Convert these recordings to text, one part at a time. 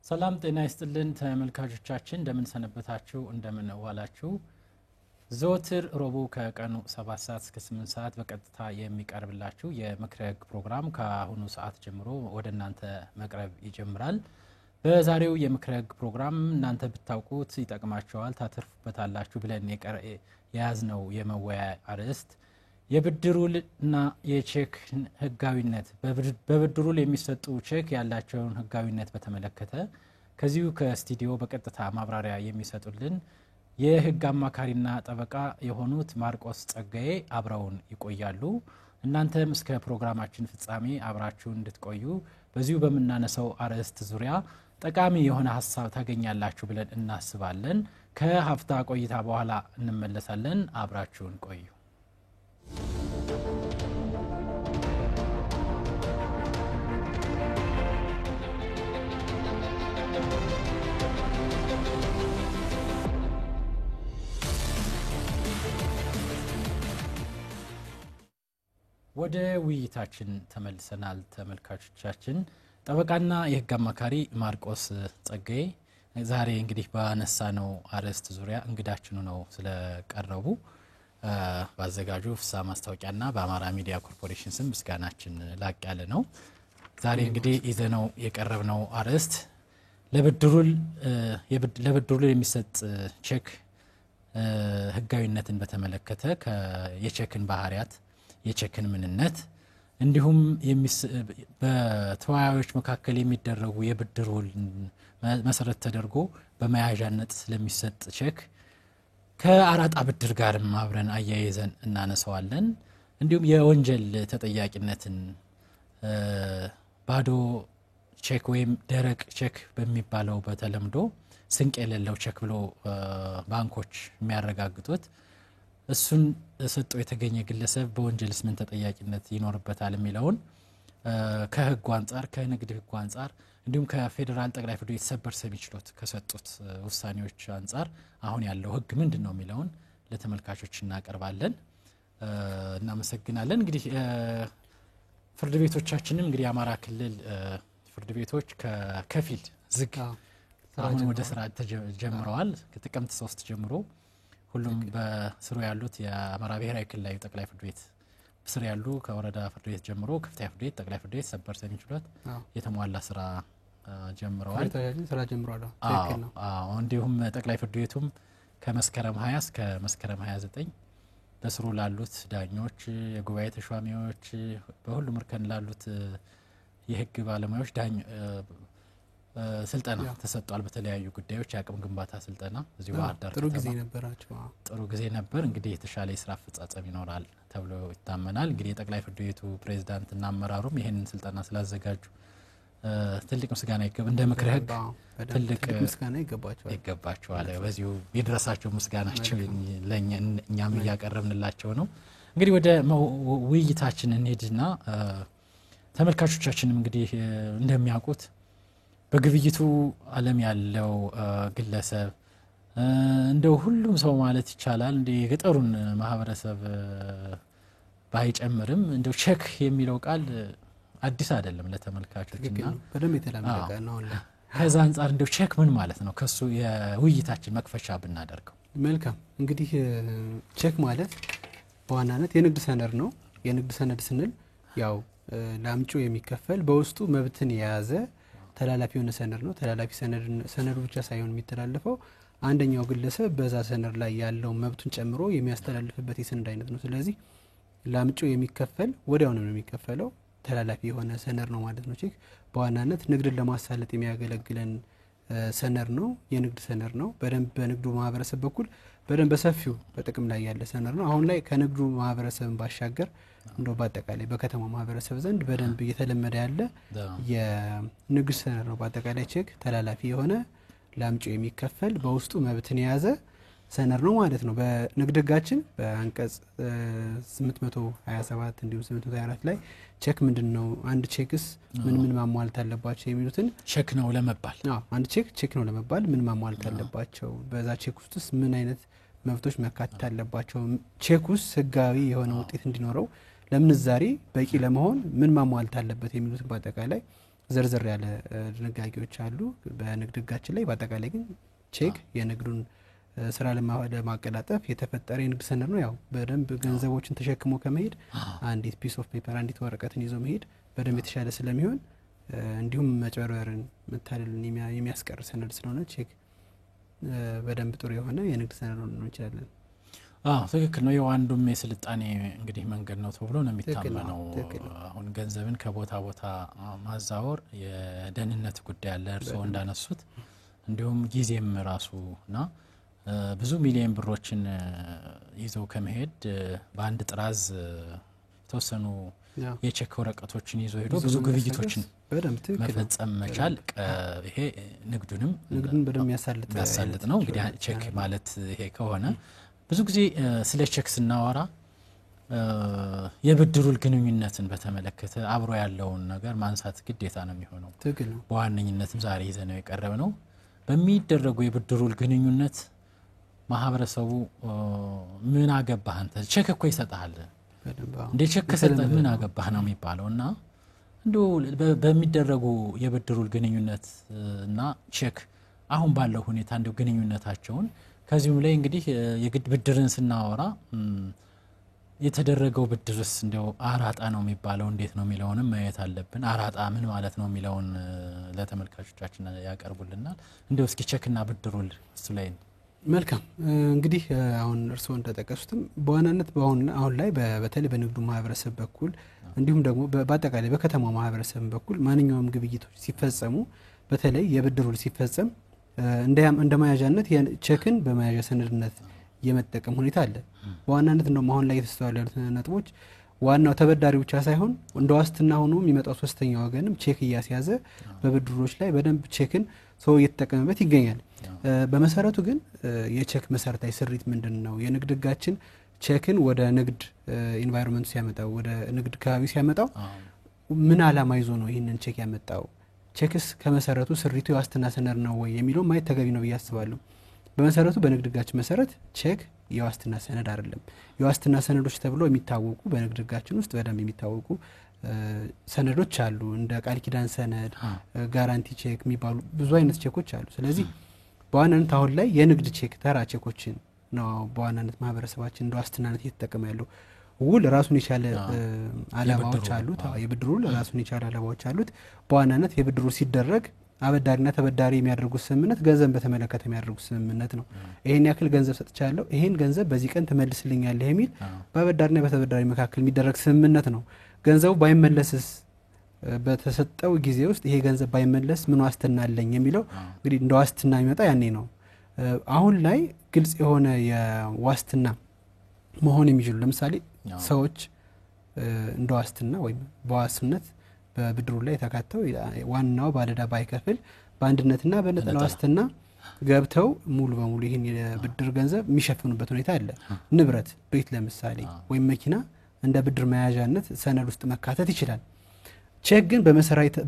ሰላም ጤና ይስጥልን ተመልካቾቻችን እንደምን ሰነበታችሁ እንደምን ዋላችሁ ዘወትር ረቡዕ ከቀኑ 7 ሰዓት እስከ 8 ሰዓት በቀጥታ የሚቀርብላችሁ የምክረ ህግ ፕሮግራም ከአሁኑ ሰዓት ጀምሮ ወደናንተ መቅረብ ይጀምራል በዛሬው የምክረ ህግ ፕሮግራም እናንተ ብታውቁት ይጠቅማችኋል ታተርፉበታላችሁ ብለን የያዝነው የመወያያ አርዕስት የብድሩልና የቼክ ህጋዊነት በብድሩ የሚሰጡ ቼክ ያላቸውን ህጋዊነት በተመለከተ ከዚሁ ከስቱዲዮ በቀጥታ ማብራሪያ የሚሰጡልን የህግ አማካሪና ጠበቃ የሆኑት ማርቆስ ጸጋዬ አብረውን ይቆያሉ እናንተም እስከ ፕሮግራማችን ፍጻሜ አብራችሁ እንድትቆዩ በዚሁ በመናነሳው አርዕስት ዙሪያ ጠቃሚ የሆነ ሐሳብ ታገኛላችሁ ብለን እናስባለን ከሀፍታ ቆይታ በኋላ እንመለሳለን አብራችሁን ቆዩ ወደ ውይይታችን ተመልሰናል ተመልካቾቻችን ጠበቃና የህግ አማካሪ ማርቆስ ጸጋዬ ዛሬ እንግዲህ ባነሳነው አርዕስት ዙሪያ እንግዳችን ነው ስለቀረቡ ባዘጋጁ ፍሳ ማስታወቂያና በአማራ ሚዲያ ኮርፖሬሽን ስም ምስጋናችን ላቅ ያለ ነው ዛሬ እንግዲህ ይዘነው የቀረብነው አርዕስት ለብድሩ የሚሰጥ ቼክ ህጋዊነትን በተመለከተ የቼክን ባህሪያት የቼክን ምንነት እንዲሁም በተወያዮች መካከል የሚደረጉ የብድሩ መሰረት ተደርጎ በመያዣነት ስለሚሰጥ ቼክ ከአራጣ ብድር ጋርም አብረን አያይዘን እናነሳዋለን እንዲሁም የወንጀል ተጠያቂነትን ባዶ ቼክ ወይም ደረቅ ቼክ በሚባለው በተለምዶ ስንቅ የሌለው ቼክ ብሎ ባንኮች የሚያረጋግጡት እሱን ሰጥቶ የተገኘ ግለሰብ በወንጀልስ ምን ተጠያቂነት ይኖርበታል የሚለውን ከህግ አንፃር ከንግድ ህግ አንፃር እንዲሁም ከፌደራል ጠቅላይ ፍርድ ቤት ሰበር ሰሚ ችሎት ከሰጡት ውሳኔዎች አንፃር አሁን ያለው ህግ ምንድነው የሚለውን ለተመልካቾች እናቀርባለን እናመሰግናለን እንግዲህ ፍርድ ቤቶቻችንም እንግዲህ አማራ ክልል ፍርድ ቤቶች ከከፊል ዝግ አሁን ወደ ስራ ተጀምረዋል ከጥቅምት 3 ጀምሮ ሁሉም በስሩ ያሉት የአማራ ብሔራዊ ክልላዊ ጠቅላይ ፍርድ ቤት ስር ያሉ ከወረዳ ፍርድ ቤት ጀምሮ ከፍተኛ ፍርድ ቤት ጠቅላይ ፍርድ ቤት ሰበር ሰሚ ችሎት የተሟላ ስራ ጀምረዋል ስራ ጀምረዋል እንዲሁም ጠቅላይ ፍርድ ቤቱም ከመስከረም 20 እስከ መስከረም 29 በስሩ ላሉት ዳኞች የጉባኤ ተሿሚዎች በሁሉም እርከን ላሉት የህግ ባለሙያዎች ስልጠና ተሰጥቷል በተለያዩ ጉዳዮች ያቅም ግንባታ ስልጠና እዚሁ ባህርዳር ጥሩ ጊዜ ነበራቸው ጥሩ ጊዜ ነበር እንግዲህ የተሻለ የስራ አፈጻጸም ይኖራል ተብሎ ይታመናል እንግዲህ የጠቅላይ ፍርድ ቤቱ ፕሬዝዳንት እና አመራሩም ይሄንን ስልጠና ስላዘጋጁ ትልቅ ምስጋና ይገባል እንደ ምክረ ህግ ትልቅ ምስጋና ይገባቸዋል በዚሁ ይድረሳቸው ምስጋናቸው ለኛም ያቀርብንላቸው ነው እንግዲህ ወደ ውይይታችን እንሄድና ተመልካቾቻችንም እንግዲህ እንደሚያውቁት በግብይቱ ዓለም ያለው ግለሰብ እንደው ሁሉም ሰው ማለት ይቻላል እንደ የገጠሩን ማህበረሰብ ባይጨምርም እንደው ቼክ የሚለው ቃል አዲስ አይደለም ለተመልካቾችና በደም የተላመደ ነው ከዛ አንፃር እንደው ቼክ ምን ማለት ነው ከሱ የውይይታችን መክፈቻ ብናደርገው መልካም እንግዲህ ቼክ ማለት በዋናነት የንግድ ሰነድ ነው የንግድ ሰነድ ስንል ያው ላምጪው የሚከፈል በውስጡ መብትን የያዘ ተላላፊ የሆነ ሰነድ ነው ተላላፊ ሰነዱ ብቻ ሳይሆን የሚተላለፈው አንደኛው ግለሰብ በዛ ሰነድ ላይ ያለው መብቱን ጨምሮ የሚያስተላልፍበት የሰነድ አይነት ነው ስለዚህ ላምጪው የሚከፈል ወዲያው ነው የሚከፈለው ተላላፊ የሆነ ሰነድ ነው ማለት ነው ቼክ በዋናነት ንግድን ለማሳለጥ የሚያገለግለን ሰነድ ነው የንግድ ሰነድ ነው በደንብ በንግዱ ማህበረሰብ በኩል በደንብ በሰፊው በጥቅም ላይ ያለ ሰነድ ነው አሁን ላይ ከንግዱ ማህበረሰብ ባሻገር እንደው በአጠቃላይ በከተማው ማህበረሰብ ዘንድ በደንብ እየተለመደ ያለ የንግድ ሰነድ ነው በአጠቃላይ ቼክ ተላላፊ የሆነ ላምጪው የሚከፈል በውስጡ መብትን የያዘ ሰነድ ነው ማለት ነው በንግድ ህጋችን በአንቀጽ 827 እንዲሁም 824 ላይ ቼክ ምንድነው አንድ ቼክስ ምን ማሟላት አለባቸው የሚሉትን ቼክ ነው ለመባል አንድ ቼክ ነው ለመባል ምን ማሟላት አለባቸው በዛ ቼክ ውስጥስ ምን አይነት መብቶች መካተት አለባቸው ቼክ ውስጥ ህጋዊ የሆነ ውጤት እንዲኖረው ለምንዛሬ በቂ ለመሆን ምን ማሟላት አለበት የሚሉትን በአጠቃላይ ዝርዝር ያለ ድንጋጌዎች አሉ በንግድ ህጋችን ላይ። በአጠቃላይ ግን ቼክ የንግዱን ስራ ለማቀላጠፍ የተፈጠረ የንግድ ሰነድ ነው። ያው በደንብ ገንዘቦችን ተሸክሞ ከመሄድ አንዲት ፒስ ኦፍ ፔፐር አንዲት ወረቀትን ይዞ መሄድ በደንብ የተሻለ ስለሚሆን እንዲሁም መጨበርበርን መታለልን የሚያስቀር ሰነድ ስለሆነ ቼክ በደንብ ጥሩ የሆነ የንግድ ሰነድ ነው እንችላለን። ትክክል ነው። የዋንዱም የስልጣኔ እንግዲህ መንገድ ነው ተብሎ ነው የሚታመነው። አሁን ገንዘብን ከቦታ ቦታ ማዛወር የደህንነት ጉዳይ አለ እርስዎ እንዳነሱት፣ እንዲሁም ጊዜም ራሱና ብዙ ሚሊዮን ብሮችን ይዘው ከመሄድ በአንድ ጥራዝ የተወሰኑ የቼክ ወረቀቶችን ይዞ ሄዶ ብዙ ግብይቶችን መፈጸም መቻል ይሄ ንግዱን በደንብ ያሳልጥ ነው። እንግዲህ ቼክ ማለት ይሄ ከሆነ ብዙ ጊዜ ስለ ቼክ ስናወራ የብድሩል ግንኙነትን በተመለከተ አብሮ ያለውን ነገር ማንሳት ግዴታ ነው የሚሆነው። በዋነኝነትም ዛሬ ይዘነው የቀረበ ነው። በሚደረጉ የብድሩል ግንኙነት ማህበረሰቡ ምን አገባህ አንተ ቼክ እኮ ይሰጣል እንደ ቼክ ከሰጠ ምን አገባህ ነው የሚባለውና እንደው በሚደረጉ የብድሩል ግንኙነት እና ቼክ አሁን ባለው ሁኔታ እንደው ግንኙነታቸውን ከዚህም ላይ እንግዲህ የግድ ብድርን ስናወራ የተደረገው ብድርስ እንደው አራጣ ነው የሚባለው እንዴት ነው የሚለውንም ማየት አለብን። አራጣ ምን ማለት ነው የሚለውን ለተመልካቾቻችን ያቀርቡልናል። እንደው እስኪ ቼክና ብድሩል እሱ ላይ መልካም እንግዲህ አሁን እርስዎ እንደተጠቀሱትም በዋናነት አሁን ላይ በተለይ በንግዱ ማህበረሰብ በኩል እንዲሁም ደግሞ በአጠቃላይ በከተማው ማህበረሰብ በኩል ማንኛውም ግብይቶች ሲፈጸሙ በተለይ የብድሩል ሲፈጸም እንደማያዣነት ቼክን በማያዣ ሰነድነት የመጠቀም ሁኔታ አለ። በዋናነት እንደውም አሁን ላይ የተስተዋሉ ያሉት ነጥቦች ዋናው ተበዳሪ ብቻ ሳይሆን እንደ ዋስትና ሆኖ የሚመጣው ሶስተኛ ወገንም ቼክ እያስያዘ በብድሮች ላይ በደንብ ቼክን ሰው እየተጠቀመበት ይገኛል። በመሰረቱ ግን የቼክ መሰረታዊ ስሪት ምንድነው? የንግድ ህጋችን ቼክን ወደ ንግድ ኢንቫይሮንመንት ሲያመጣው ወደ ንግድ ከባቢ ሲያመጣው ምን አላማ ይዞ ነው ይሄንን ቼክ ያመጣው? ቼክስ ከመሰረቱ ስሪቱ የዋስትና ሰነድ ነው ወይ የሚለው ማየት ተገቢ ነው ብዬ አስባለሁ። በመሰረቱ በንግድ ህጋችን መሰረት ቼክ የዋስትና ሰነድ አይደለም። የዋስትና ሰነዶች ተብሎ የሚታወቁ በንግድ ህጋችን ውስጥ በደንብ የሚታወቁ ሰነዶች አሉ። እንደ ቃል ኪዳን ሰነድ፣ ጋራንቲ ቼክ የሚባሉ ብዙ አይነት ቼኮች አሉ። ስለዚህ በዋናነት አሁን ላይ የንግድ ቼክ ተራ ቼኮችን ነው በዋናነት ማህበረሰባችን እንደ ዋስትናነት እየተጠቀመ ያለው። ውል ራሱን የቻለ አላማዎች አሉት። የብድሩ ራሱን የቻለ አላማዎች አሉት። በዋናነት የብድሩ ሲደረግ አበዳሪና ተበዳሪ የሚያደርጉት ስምምነት ገንዘብ በተመለከተ የሚያደርጉት ስምምነት ነው። ይሄን ያክል ገንዘብ ሰጥቻለሁ፣ ይሄን ገንዘብ በዚህ ቀን ትመልስልኛለህ የሚል በአበዳሪና በተበዳሪ መካከል የሚደረግ ስምምነት ነው። ገንዘቡ ባይመለስስ በተሰጠው ጊዜ ውስጥ ይሄ ገንዘብ ባይመለስ ምን ዋስትና አለኝ የሚለው እንግዲህ እንደ ዋስትና የሚመጣ ያኔ ነው። አሁን ላይ ግልጽ የሆነ የዋስትና መሆን የሚችሉ ለምሳሌ ሰዎች እንደ ዋስትና ወይም በዋስነት በብድሩ ላይ ተካተው ዋናው ባለዳ ባይከፍል በአንድነትና በነጠላ ዋስትና ገብተው ሙሉ በሙሉ ይሄን የብድር ገንዘብ የሚሸፍኑበት ሁኔታ አለ። ንብረት ቤት ለምሳሌ ወይም መኪና እንደ ብድር መያዣነት ሰነድ ውስጥ መካተት ይችላል። ቼክ ግን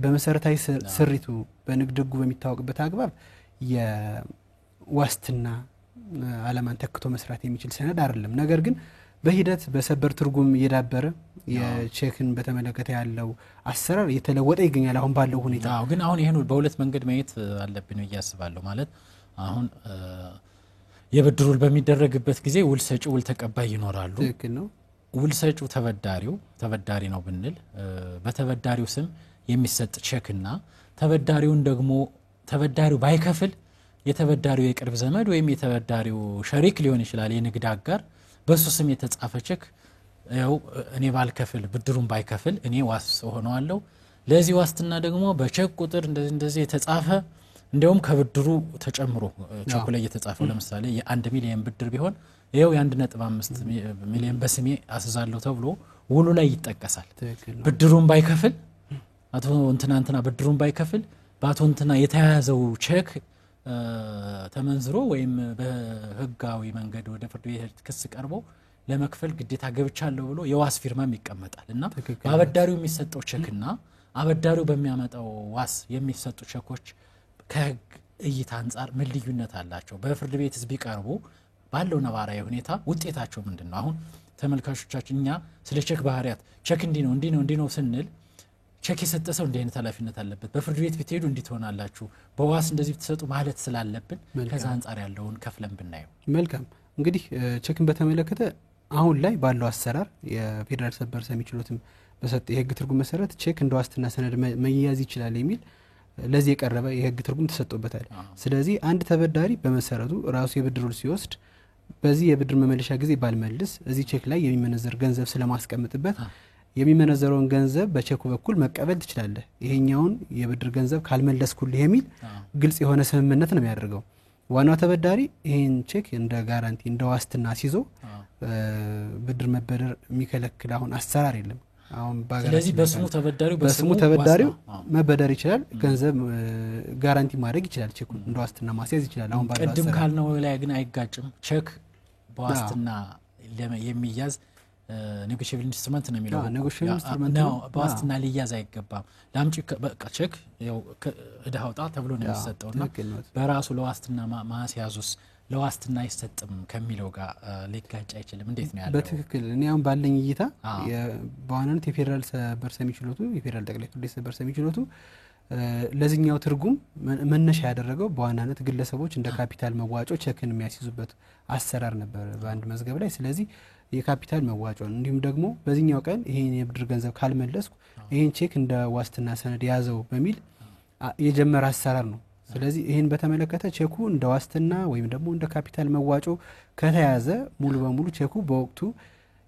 በመሰረታዊ ስሪቱ በንግድ ህጉ በሚታወቅበት አግባብ የዋስትና አለማን ተክቶ መስራት የሚችል ሰነድ አይደለም። ነገር ግን በሂደት በሰበር ትርጉም እየዳበረ የቼክን በተመለከተ ያለው አሰራር እየተለወጠ ይገኛል አሁን ባለው ሁኔታ። ግን አሁን ይሄን በሁለት መንገድ ማየት አለብን ብዬ አስባለሁ። ማለት አሁን የብድሩል በሚደረግበት ጊዜ ውል ሰጪ ውል ተቀባይ ይኖራሉ። ትክክል ነው። ውል ሰጪው ተበዳሪ ነው ብንል በተበዳሪው ስም የሚሰጥ ቼክና ተበዳሪውን ደግሞ ተበዳሪው ባይከፍል የተበዳሪው የቅርብ ዘመድ ወይም የተበዳሪው ሸሪክ ሊሆን ይችላል የንግድ አጋር በሱ ስም የተጻፈ ቼክ ያው እኔ ባልከፍል ብድሩን ባይከፍል እኔ ዋስ ሆነዋለሁ። ለዚህ ዋስትና ደግሞ በቼክ ቁጥር እንደዚህ የተጻፈ እንደውም ከብድሩ ተጨምሮ ቼኩ ላይ የተጻፈው ለምሳሌ የ1 ሚሊዮን ብድር ቢሆን ይሄው የ1.5 ሚሊዮን በስሜ አስዛለሁ ተብሎ ውሉ ላይ ይጠቀሳል። ብድሩን ባይከፍል አቶ እንትና ብድሩን ባይከፍል በአቶ እንትና የተያዘው ቼክ ተመንዝሮ ወይም በህጋዊ መንገድ ወደ ፍርድ ቤት ክስ ቀርቦ ለመክፈል ግዴታ ገብቻለሁ ብሎ የዋስ ፊርማም ይቀመጣል እና አበዳሪው የሚሰጠው ቼክና አበዳሪው በሚያመጣው ዋስ የሚሰጡ ቼኮች ከህግ እይታ አንፃር ምን ልዩነት አላቸው? በፍርድ ቤትስ ቢቀርቡ ባለው ነባራዊ ሁኔታ ውጤታቸው ምንድነው? አሁን ተመልካቾቻችን እኛ ስለ ቼክ ባህሪያት ቼክ እንዲህ ነው ስንል ቼክ የሰጠ ሰው እንዲህ አይነት ኃላፊነት አለበት በፍርድ ቤት ብትሄዱ እንዲህ ትሆናላችሁ በዋስ እንደዚህ ብትሰጡ ማለት ስላለብን ከዛ አንፃር ያለውን ከፍለን ብናየው መልካም እንግዲህ ቼክን በተመለከተ አሁን ላይ ባለው አሰራር የፌደራል ሰበር ሰሚ ችሎትም በሰጠ የህግ ትርጉም መሰረት ቼክ እንደ ዋስትና ሰነድ መያዝ ይችላል የሚል ለዚህ የቀረበ የህግ ትርጉም ተሰጥቶበታል ስለዚህ አንድ ተበዳሪ በመሰረቱ ራሱ የብድር ውል ሲወስድ በዚህ የብድር መመለሻ ጊዜ ባልመልስ እዚህ ቼክ ላይ የሚመነዘር ገንዘብ ስለማስቀምጥበት የሚመነዘረውን ገንዘብ በቼኩ በኩል መቀበል ትችላለህ ይሄኛውን የብድር ገንዘብ ካልመለስኩልህ የሚል ግልጽ የሆነ ስምምነት ነው የሚያደርገው ዋናው ተበዳሪ ይሄን ቼክ እንደ ጋራንቲ እንደ ዋስትና ሲዞ ብድር መበደር የሚከለክል አሁን አሰራር የለም አሁን ስለዚህ በስሙ ተበዳሪው መበደር ይችላል ገንዘብ ጋራንቲ ማድረግ ይችላል ቼኩ እንደ ዋስትና ማስያዝ ይችላል አሁን ባለው ቀድም ካልነው ላይ ግን አይጋጭም ቼክ በዋስትና የሚያዝ ኔጎሺየብል ኢንስትሩመንት ነው የሚለው ኔጎሺየብል ኢንስትሩመንት ነው በዋስትና ሊያዝ አይገባም ላምጪ በቃ ቼክ ያው እዳውጣ ተብሎ ነው የሚሰጠውና በራሱ ለዋስትና ማስያዙስ ለዋስትና አይሰጥም ከሚለው ጋር ሊጋጭ አይችልም እንዴት ነው ያለው በትክክል እኔ አሁን ባለኝ እይታ በዋናነት የፌደራል ሰበር ሰሚ ችሎቱ የፌደራል ጠቅላይ ፍርድ ቤት ሰበር ሰሚ ችሎቱ ለዚህኛው ትርጉም መነሻ ያደረገው በዋናነት ግለሰቦች እንደ ካፒታል መዋጮ ቼክን የሚያስይዙበት አሰራር ነበር በአንድ መዝገብ ላይ ስለዚህ የካፒታል መዋጮ እንዲሁም ደግሞ በዚህኛው ቀን ይሄን የብድር ገንዘብ ካልመለስኩ ይሄን ቼክ እንደ ዋስትና ሰነድ ያዘው በሚል የጀመረ አሰራር ነው ስለዚህ ይሄን በተመለከተ ቼኩ እንደ ዋስትና ወይም ደግሞ እንደ ካፒታል መዋጮ ከተያዘ ሙሉ በሙሉ ቼኩ በወቅቱ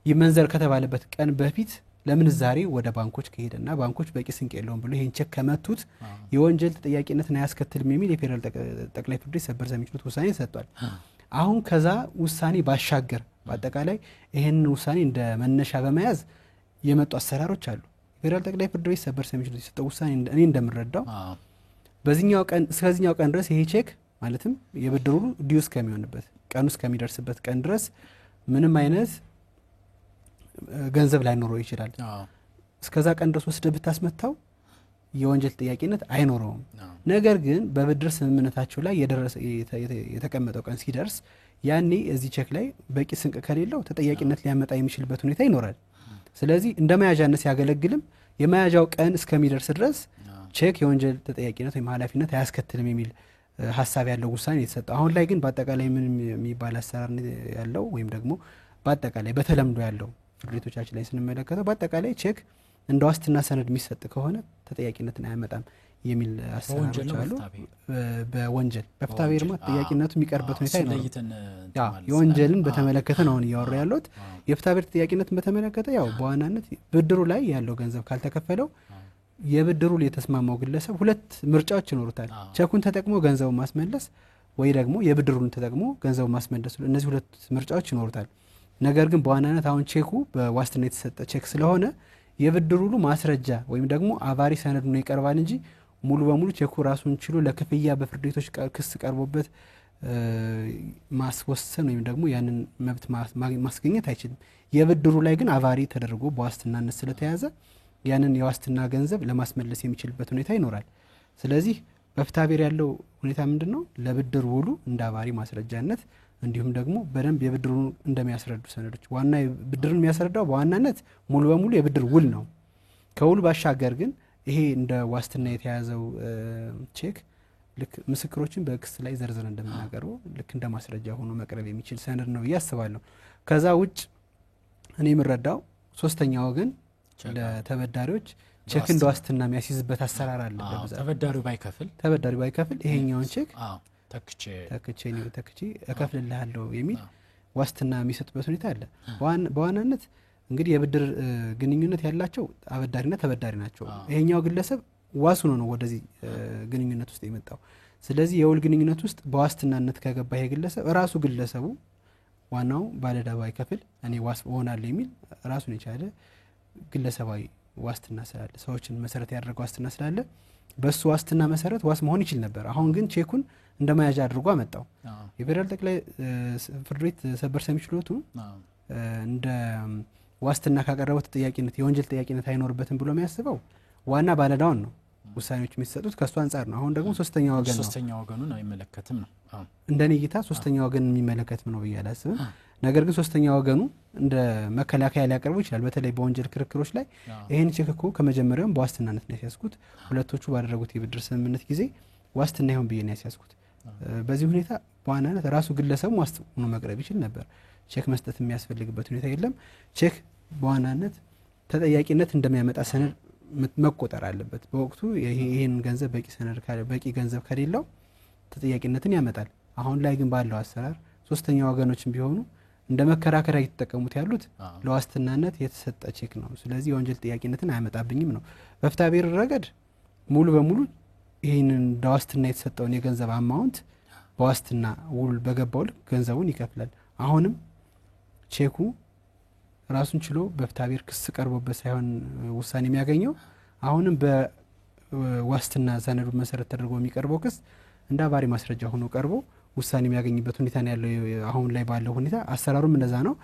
ይመንዘር ከተባለበት ቀን በፊት ለምን ዛሬ ወደ ባንኮች ከሄደና ባንኮች በቂ ስንቅ የለውም ብሎ ይሄን ቼክ ከመቱት የወንጀል ተጠያቂነትን አያስከትልም የሚል የፌደራል ጠቅላይ ፍርድ ቤት ሰበር ሰሚ ችሎት ውሳኔ ሰጥቷል አሁን ከዛ ውሳኔ ባሻገር በአጠቃላይ ይሄን ውሳኔ እንደ መነሻ በመያዝ የመጡ አሰራሮች አሉ የፌደራል ጠቅላይ ፍርድ ቤት ሰበር ሰሚ ችሎት የሰጠው ውሳኔ እኔ እንደምረዳው በዚህኛው ቀን እስከዚህኛው ቀን ድረስ ይሄ ቼክ ማለትም የብድሩ ዲዩስ ከሚሆንበት ቀኑ እስከሚደርስበት ቀን ድረስ ምንም አይነት ገንዘብ ላይኖረው ይችላል እስከዛ ቀን ድረስ ወስደ ብታስመታው የወንጀል ተጠያቂነት አይኖረውም ነገር ግን በብድር ስምምነታቸው ላይ የተቀመጠው ቀን ሲደርስ ያኔ እዚህ ቼክ ላይ በቂ ስንቅ ከሌለው ተጠያቂነት ሊያመጣ የሚችልበት ሁኔታ ይኖራል ስለዚህ እንደማያዣነት ያገለግልም የማያዣው ቀን እስከሚደርስ ድረስ ቼክ የወንጀል ተጠያቂነት ወይ ኃላፊነት አያስከትልም የሚል ሐሳብ ያለው ውሳኔ የተሰጠው አሁን ላይ ግን በአጠቃላይ ምን የሚባል አሰራር ያለው ወይም ደግሞ በአጠቃላይ በተለምዶ ያለው ፍርድ ቤቶቻችን ላይ ስንመለከተው በአጠቃላይ ቼክ እንደ ዋስትና ሰነድ የሚሰጥ ከሆነ ተጠያቂነትን አያመጣም የሚል አሰራሮች አሉ በወንጀል በፍትሐ ብሔር ተጠያቂነቱ የሚቀርበት ሁኔታ ይኖራል የወንጀልን በተመለከተ ነው ያወራ ያለው የፍትሐ ብሔር ተጠያቂነትን በተመለከተ ያው በዋናነት ብድሩ ላይ ያለው ገንዘብ ካልተከፈለው የብድሩ ላይ የተስማማው ግለሰብ ሁለት ምርጫዎች ይኖሩታል ቼኩን ተጠቅሞ ገንዘቡን ማስመለስ ወይ ደግሞ የብድሩን ተጠቅሞ ገንዘቡን ማስመለስ እነዚህ ሁለት ምርጫዎች ይኖሩታል ነገር ግን በዋናነት አሁን ቼኩ በዋስትና የተሰጠ ቼክ ስለሆነ የብድሩ ማስረጃ ወይም ደግሞ አባሪ ሰነድ ነው ይቀርባል እንጂ ሙሉ በሙሉ ቼኩ ራሱን ችሎ ለክፍያ በፍርድ ቤቶች ክስ ቀርቦበት ማስወሰን ወይም ደግሞ ያንን መብት ማስገኘት አይችልም የብድሩ ላይ ግን አባሪ ተደርጎ በዋስትናነት ስለተያዘ ያንን የዋስትና ገንዘብ ለማስመለስ የሚችልበት ሁኔታ ይኖራል ስለዚህ በፍትሐ ብሔር ያለው ሁኔታ ምንድነው ለብድር ውሉ እንደ አባሪ ማስረጃነት እንዲሁም ደግሞ በደንብ የብድሩ እንደሚያስረዱ ሰነዶች ዋና ብድርን የሚያስረዳው በዋናነት ሙሉ በሙሉ የብድር ውል ነው ከውል ባሻገር ግን ይሄ እንደ ዋስትና የተያዘው ቼክ ልክ ምስክሮችን በክስ ላይ ዘርዘር እንደምናቀርበው ልክ እንደ ማስረጃ ሆኖ መቅረብ የሚችል ሰነድ ነው ያስባለሁ ከዛ ውጭ እኔ የምረዳው ሶስተኛ ወገን ለተበዳሪዎች ቼክ እንደ ዋስትና የሚያስይዝበት አሰራር አለ ተበዳሪው ባይከፍል ይሄኛውን ቼክ ተክቼ እከፍልልሃለሁ የሚል ዋስትና የሚሰጥበት ሁኔታ አለ በዋናነት እንግዲህ የብድር ግንኙነት ያላቸው አበዳሪና ተበዳሪ ናቸው ይሄኛው ግለሰብ ዋስ ሆኖ ነው ወደዚህ ግንኙነት ውስጥ የመጣው ስለዚህ የውል ግንኙነት ውስጥ በዋስትናነት ከገባ ይሄ ግለሰብ ራሱ ግለሰቡ ዋናው ባለዕዳ ባይከፍል እኔ ዋስ ሆናለሁ የሚል ራሱን የቻለ ግለሰባዊ ዋስትና ስላለ ሰዎችን መሰረት ያደረገው ዋስትና ስላለ በሱ ዋስትና መሰረት ዋስ መሆን ይችል ነበር አሁን ግን ቼኩን እንደማያዣ አድርጎ አመጣው የፌደራል ጠቅላይ ፍርድ ቤት ሰበር ሰሚ ችሎቱ እንደ ዋስትና ካቀረበው ተጠያቂነት የወንጀል ተጠያቂነት አይኖርበትም ብሎ የሚያስበው ዋና ባለዕዳውን ነው ውሳኔዎች የሚሰጡት ከሱ አንፃር ነው አሁን ደግሞ ሶስተኛ ወገን ነው ሶስተኛ ወገኑን አይመለከትም ነው እንደኔ ጌታ ሶስተኛ ወገን የሚመለከት ነው በያላስብ ነገር ግን ሶስተኛ ወገኑ እንደ መከላከያ ሊያቀርቡ ይችላል በተለይ በወንጀል ክርክሮች ላይ ይሄን ቼክ እኮ ከመጀመሪያው በዋስትናነት ነው ያስያዝኩት ሁለቶቹ ባደረጉት የብድር ስምምነት ጊዜ ዋስትና ይሁን ብዬ ነው ያስያዝኩት በዚህ ሁኔታ በዋናነት ራሱ ግለሰቡ ዋስትና መቅረብ ይችል ነበር ቼክ መስጠት የሚያስፈልግበት ሁኔታ የለም ቼክ በዋናነት ተጠያቂነት እንደሚያመጣ ሰነድ መቆጠር አለበት በወቅቱ ይሄን ገንዘብ በቂ ሰነድ ካለ በቂ ገንዘብ ከሌለው ተጠያቂነትን ያመጣል አሁን ላይ ግን ባለው አሰራር ሶስተኛ ወገኖችም ቢሆኑ እንደ መከራከሪያ እየተጠቀሙት ያሉት ለዋስትናነት የተሰጠ ቼክ ነው ስለዚህ የወንጀል ተጠያቂነትን አያመጣብኝም ነው በፍትሐብሔር ረገድ ሙሉ በሙሉ ይሄንን ለዋስትና የተሰጠውን የገንዘብ አማውንት በዋስትና ውል በገባው ልክ ገንዘቡን ይከፍላል አሁንም ቼኩ ራሱን ችሎ በፍትሐብሔር ክስ ቀርቦበት ሳይሆን ውሳኔ የሚያገኘው አሁንም በዋስትና ሰነዱ መሰረት ተደርጎ የሚቀርበው ክስ እንደ አባሪ ማስረጃ ሆኖ ቀርቦ ውሳኔ የሚያገኝበት ሁኔታ ነው ያለው አሁን ላይ ባለው ሁኔታ አሰራሩም እንደዛ ነው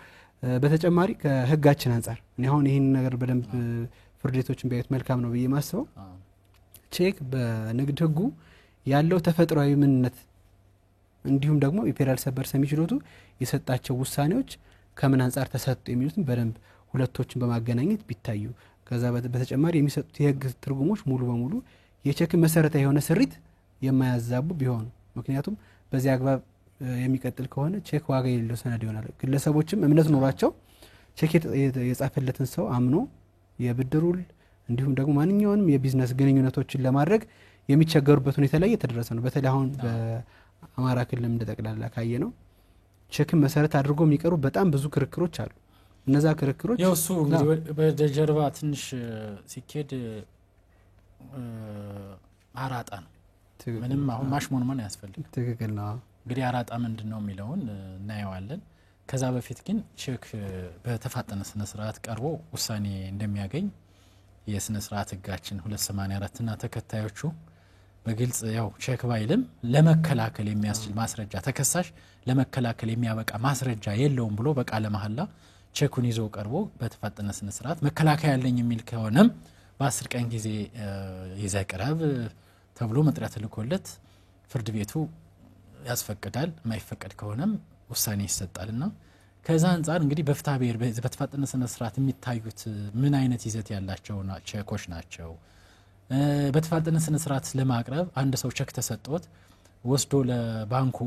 በተጨማሪ ከህጋችን አንፃር እኔ አሁን ይሄን ነገር በደንብ ፍርድ ቤቶችን ቢያዩት መልካም ነው ብዬ ማስበው ቼክ በንግድ ህጉ ያለው ተፈጥሯዊ ምንነት እንዲሁም ደግሞ የፌደራል ሰበር ሰሚ ችሎቱ የሰጣቸው ውሳኔዎች ከምን አንፃር ተሰጡ የሚሉትን በደንብ ሁለቶችን በማገናኘት ቢታዩ ከዛ በተጨማሪ የሚሰጡት የህግ ትርጉሞች ሙሉ በሙሉ የቼክ መሰረታዊ የሆነ ስሪት የማያዛቡ ቢሆኑ ምክንያቱም በዚህ አግባብ የሚቀጥል ከሆነ ቼክ ዋጋ የሌለው ሰነድ ይሆናል ግለሰቦችም እምነት ኖራቸው ቼክ የጻፈለትን ሰው አምኖ የብድሩል እንዲሁም ደግሞ ማንኛውንም የቢዝነስ ግንኙነቶችን ለማድረግ የሚቸገሩበት ሁኔታ ላይ የተደረሰ ነው በተለይ አሁን በአማራ ክልል እንደጠቅላላ ካየ ነው ቼክን መሰረት አድርጎ የሚቀሩ በጣም ብዙ ክርክሮች አሉ እነዛ ክርክሮች ያው እሱ በጀርባ ትንሽ ሲኬድ አራጣ ነው ምንም አሁን ማሽሞንማን ያስፈልግ ትክክል ነው እንግዲህ አራጣ ምንድነው የሚለውን እናየዋለን ከዛ በፊት ግን ቼክ በተፋጠነ ስነ ስርዓት ቀርቦ ውሳኔ እንደሚያገኝ የስነ ስርዓት ህጋችን 284 እና ተከታዮቹ በግልጽ ያው ቼክ ባይልም ለመከላከል የሚያስችል ማስረጃ ተከሳሽ ለመከላከል የሚያበቃ ማስረጃ የለውም ብሎ በቃለ መሐላ ቼኩን ይዞ ቀርቦ በተፋጠነ ስነ ስርዓት መከላከያ ያለኝ የሚል ከሆነም በ10 ቀን ጊዜ ይዘቅራብ ተብሎ መጥሪያ ተልኮለት ፍርድ ቤቱ ያስፈቅዳል ማይፈቀድ ከሆነም ውሳኔ ይሰጣልና ከዛ አንፃር እንግዲህ በፍትሐብሔር በተፋጠነ ስነ ስርዓት የሚታዩት ምን አይነት ይዘት ያላቸው ቼኮች ናቸው በተፋጠነ ስነ ስርዓት ለማቅረብ አንድ ሰው ቼክ ተሰጥቶት ወስዶ ለባንኩ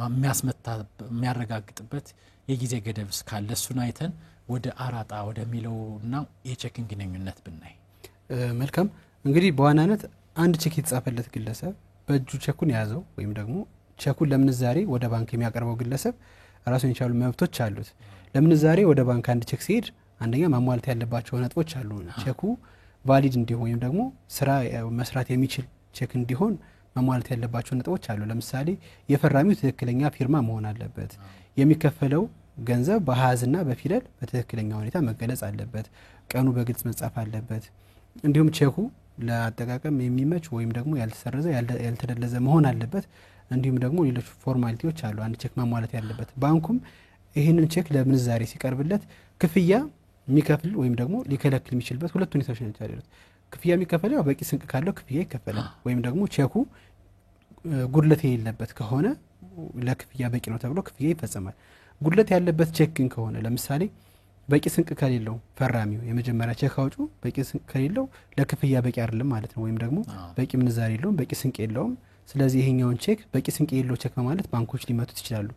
የሚያስመታ የሚያረጋግጥበት የጊዜ ገደብ ካለ እሱን አይተን ወደ አራጣ ወደሚለውና የቼክን ግንኙነት ብናይ መልካም እንግዲህ በዋናነት አንድ ቼክ የተጻፈለት ግለሰብ በእጁ ቼኩን ያዘው ወይም ደግሞ ቼኩን ለምንዛሬ ወደ ባንክ የሚያቀርበው ግለሰብ ራሱን የቻሉ መብቶች አሉት ለምንዛሬ ወደ ባንክ አንድ ቼክ ሲሄድ አንደኛ ማሟላት ያለባቸው ነጥቦች አሉ ቼኩ ቫሊድ እንዲሆን ወይም ደግሞ ስራ መስራት የሚችል ቼክ እንዲሆን ማሟላት ያለባቸው ነጥቦች አሉ ለምሳሌ የፈራሚው ትክክለኛ ፊርማ መሆን አለበት የሚከፈለው ገንዘብ በአሃዝና በፊደል በትክክለኛ ሁኔታ መገለጽ አለበት ቀኑ በግልጽ መጻፍ አለበት እንዲሁም ቼኩ ለአጠቃቀም የሚመች ወይም ደግሞ ያልተሰረዘ ያልተደለዘ መሆን አለበት እንዲሁም ደግሞ ሌሎች ፎርማሊቲዎች አሉ አንድ ቼክ ማሟላት ያለበት ባንኩም ይሄንን ቼክ ለምንዛሬ ሲቀርብለት ክፍያ የሚከፍል ወይም ደግሞ ሊከለክል የሚችልበት ሁለት ሁኔታዎች ናቸው ያሉት ክፍያ የሚከፈለው በቂ ስንቅ ካለው ክፍያ ይከፈላል ወይም ደግሞ ቼኩ ጉድለት የሌለበት ከሆነ ለክፍያ በቂ ነው ተብሎ ክፍያ ይፈጸማል ጉድለት ያለበት ቼክ ግን ከሆነ ለምሳሌ በቂ ስንቅ ከሌለው ፈራሚው የመጀመሪያ ቼክ አውጩ በቂ ስንቅ ከሌለው ለክፍያ በቂ አይደለም ማለት ነው ወይም ደግሞ በቂ ምንዛሬ የለውም በቂ ስንቅ የለውም ስለዚህ ይሄኛውን ቼክ በቂ ስንቅ የሌለው ቼክ ማለት ባንኮች ሊመቱት ይችላሉ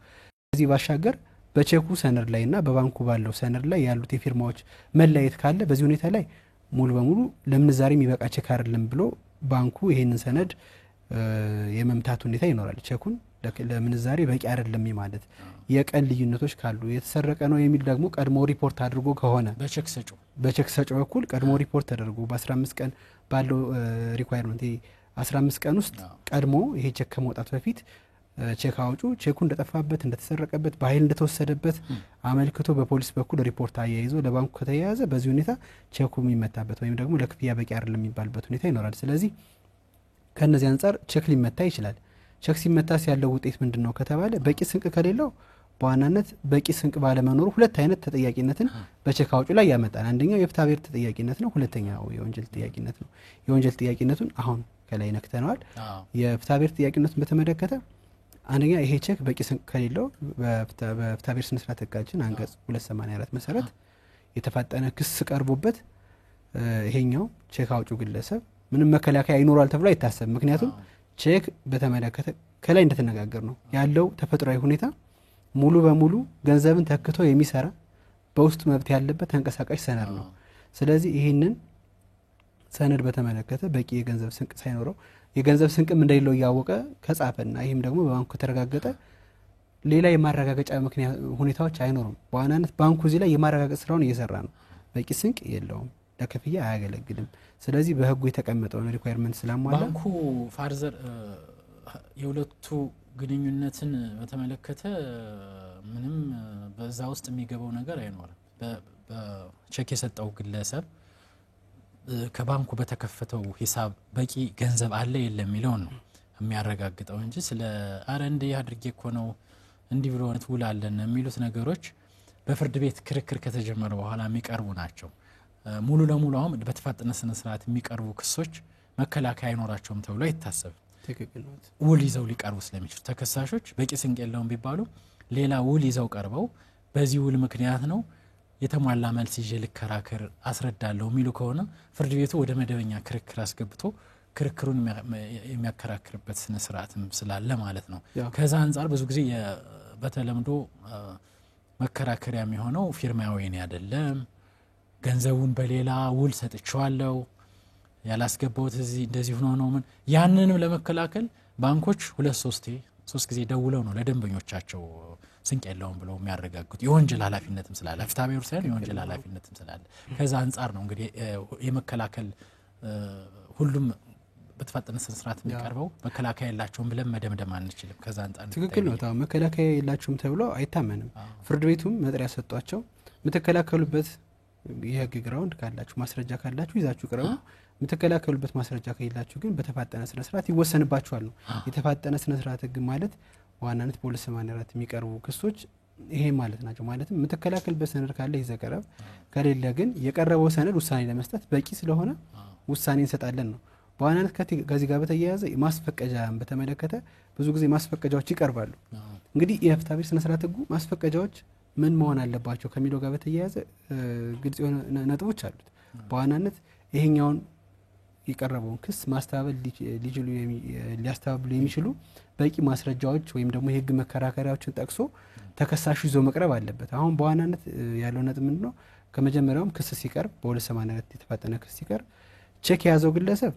ስለዚህ ባሻገር በቼኩ ሰነድ ላይና በባንኩ ባለው ሰነድ ላይ ያሉት የፊርማዎች መለያየት ካለ በዚህ ሁኔታ ላይ ሙሉ በሙሉ ለምንዛሬ የሚበቃ ቼክ አይደለም ብሎ ባንኩ ይሄንን ሰነድ የመምታት ሁኔታ ይኖራል ቼኩን ለምንዛሬ በቂ አይደለም ማለት የቀን ልዩነቶች ካሉ የተሰረቀ ነው የሚል ደግሞ ቀድሞ ሪፖርት አድርጎ ከሆነ በቼክ ሰጪው በኩል ቀድሞ ሪፖርት ተደርጎ በ15 ቀን ባለው ሪኳየርመንት 15 ቀን ውስጥ ቀድሞ ይሄ ቼክ ከመውጣት በፊት ቼክ አውጩ ቼኩ እንደጠፋበት እንደተሰረቀበት በኃይል እንደተወሰደበት አመልክቶ በፖሊስ በኩል ሪፖርት አያይዞ ለባንኩ ከተያያዘ በዚህ ሁኔታ ቼኩ የሚመታበት ወይም ደግሞ ለክፍያ በቂ አይደለም የሚባልበት ሁኔታ ይኖራል ስለዚህ ከነዚህ አንፃር ቼክ ሊመታ ይችላል ቼክ ሲመታስ ያለው ውጤት ምንድነው ከተባለ በቂ ስንቅ ከሌለው በዋናነት በቂ ስንቅ ባለመኖሩ ሁለት አይነት ተጠያቂነትን በቼክ አውጪው ላይ ያመጣል። አንደኛው የፍትሐ ብሔር ተጠያቂነት ነው፣ ሁለተኛው የወንጀል ተጠያቂነት ነው። የወንጀል ተጠያቂነቱን አሁን ከላይ ነክተነዋል። የፍትሐ ብሔር ተጠያቂነትን በተመለከተ አንደኛ ይሄ ቼክ በቂ ስንቅ ከሌለው በፍትሐ ብሔር ስነ ስርዓት ህጋችን አንቀጽ 284 መሰረት የተፋጠነ ክስ ቀርቦበት ይሄኛው ቼክ አውጪው ግለሰብ ምንም መከላከያ ይኖራል ተብሎ አይታሰብም። ምክንያቱም ቼክ በተመለከተ ከላይ እንደተነጋገር ነው ያለው ተፈጥሯዊ ሁኔታ ሙሉ በሙሉ ገንዘብን ተክቶ የሚሰራ በውስጥ መብት ያለበት ተንቀሳቃሽ ሰነድ ነው። ስለዚህ ይሄንን ሰነድ በተመለከተ በቂ የገንዘብ ስንቅ ሳይኖረው የገንዘብ ስንቅም እንደሌለው ያወቀ ከጻፈና ይሄም ደግሞ በባንኩ ተረጋገጠ ሌላ የማረጋገጫ ምክንያት ሁኔታዎች አይኖርም። በዋናነት ባንኩ እዚህ ላይ የማረጋገጥ ስራውን እየሰራ ነው። በቂ ስንቅ የለውም፣ ለክፍያ አያገለግልም። ስለዚህ በህጉ የተቀመጠውን ሪኳየርመንት ስላሟላ ባንኩ ፋርዘር የሁለቱ ግንኙነትን በተመለከተ ምንም በዛ ውስጥ የሚገባው ነገር አይኖርም። በቼክ የሰጠው ግለሰብ ከባንኩ በተከፈተው ሂሳብ በቂ ገንዘብ አለ የለም የሚለው ነው የሚያረጋግጠው እንጂ ስለ አረንዴ አድርጌ እኮ ነው እንዲህ ብሎ ውል አለን የሚሉት ነገሮች በፍርድ ቤት ክርክር ከተጀመረ በኋላ የሚቀርቡ ናቸው። ሙሉ ለሙሉ አሁን በተፋጠነ ስነ ስርዓት የሚቀርቡ ክሶች መከላከያ አይኖራቸውም ተብሎ አይታሰብም። ውል ይዘው ሊቀርቡ ስለሚችሉ ተከሳሾች በቂ ስንቅ የለውም ቢባሉ ሌላ ውል ይዘው ቀርበው በዚህ ውል ምክንያት ነው የተሟላ መልስ ይዤ ልከራከር አስረዳለሁ የሚሉ ከሆነ ፍርድ ቤቱ ወደ መደበኛ ክርክር አስገብቶ ክርክሩን የሚያከራክርበት ስነ ስርዓትም ስላለ ማለት ነው። ከዛ አንፃር ብዙ ጊዜ በተለምዶ መከራከሪያ የሚሆነው ፊርማው የኔ አይደለም፣ ገንዘቡን በሌላ ውል ሰጥቻለሁ፣ ያላስገባውት እዚህ እንደዚህ ሆኖ ነው ምን ያንንም ለመከላከል ባንኮች 2-3 ጊዜ ደውለው ነው ለደንበኞቻቸው ስንቅ የለውም ብለው የሚያረጋግጡ የወንጀል ኃላፊነትም ስላለ ፍትሐ ብሔር ሳይሆን የወንጀል ኃላፊነትም ስላለ ከዛ አንፃር ነው እንግዲህ የመከላከል ሁሉም በተፋጠነ ስነ ስርዓት የሚቀርበው መከላከያ የላቸውም ብለን መደምደም አንችልም። ከዛ አንፃር ትክክል ነው። ታው መከላከያ የላቸውም ተብሎ አይታመንም። ፍርድ ቤቱም መጥሪያ ሰጧቸው የምትከላከሉበት የህግ ግራውንድ ካላችሁ ማስረጃ ካላችሁ ይዛችሁ ቅረቡ፣ የምትከላከሉበት ማስረጃ ከሌላችሁ ግን በተፋጠነ ስነ ስርዓት ይወሰንባችኋል ነው። የተፋጠነ ስነ ስርዓት ህግ ማለት ዋናነት በ284 የሚቀርቡ ክሶች ይሄ ማለት ናቸው። ማለትም የምትከላከልበት ሰነድ ካለ ይዘቀረብ፣ ከሌለ ግን የቀረበው ሰነድ ውሳኔ ለመስጠት በቂ ስለሆነ ውሳኔ እንሰጣለን ነው። በዋናነት ከዚህ ጋር በተያያዘ ማስፈቀጃን በተመለከተ ብዙ ጊዜ ማስፈቀጃዎች ይቀርባሉ። እንግዲህ የፍትሐ ብሔር ስነ ስርዓት ህጉ ማስፈቀጃዎች ምን መሆን አለባቸው ከሚለው ጋር በተያያዘ ግልጽ የሆነ ነጥቦች አሉት። በዋናነት ይሄኛውን የቀረበውን ክስ ማስተባበል ሊያስተባብሉ የሚችሉ በቂ ማስረጃዎች ወይም ደግሞ የህግ መከራከሪያዎችን ጠቅሶ ተከሳሹ ይዞ መቅረብ አለበት። አሁን በዋናነት ያለው ነጥብ ምንድነው? ከመጀመሪያውም ክስ ሲቀርብ በ284 የተፋጠነ ክስ ሲቀርብ ቼክ የያዘው ግለሰብ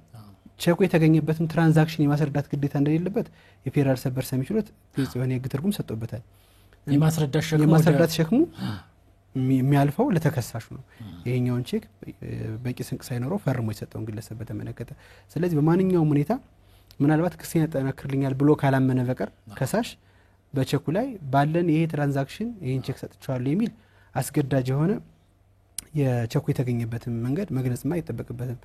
ቼኩ የተገኘበትን ትራንዛክሽን የማስረዳት ግዴታ እንደሌለበት የፌዴራል ሰበር ሰሚ ችሎት ግልጽ የሆነ የህግ ትርጉም ሰጥቶበታል። የማስረዳት ሸክሙ የሚያልፈው ለተከሳሹ ነው። ይሄኛውን ቼክ በቂ ስንቅ ሳይኖረው ፈርሞ የሰጠውን ግለሰብ በተመለከተ ስለዚህ በማንኛውም ሁኔታ ምናልባት ክስን ያጠናክርልኛል ብሎ ካላመነ በቀር ከሳሽ በቼኩ ላይ ባለን ይሄ ትራንዛክሽን ይሄን ቼክ ሰጥቻለሁ የሚል አስገዳጅ የሆነ የቼኩ የተገኘበትን መንገድ መግለጽማ አይጠበቅበትም።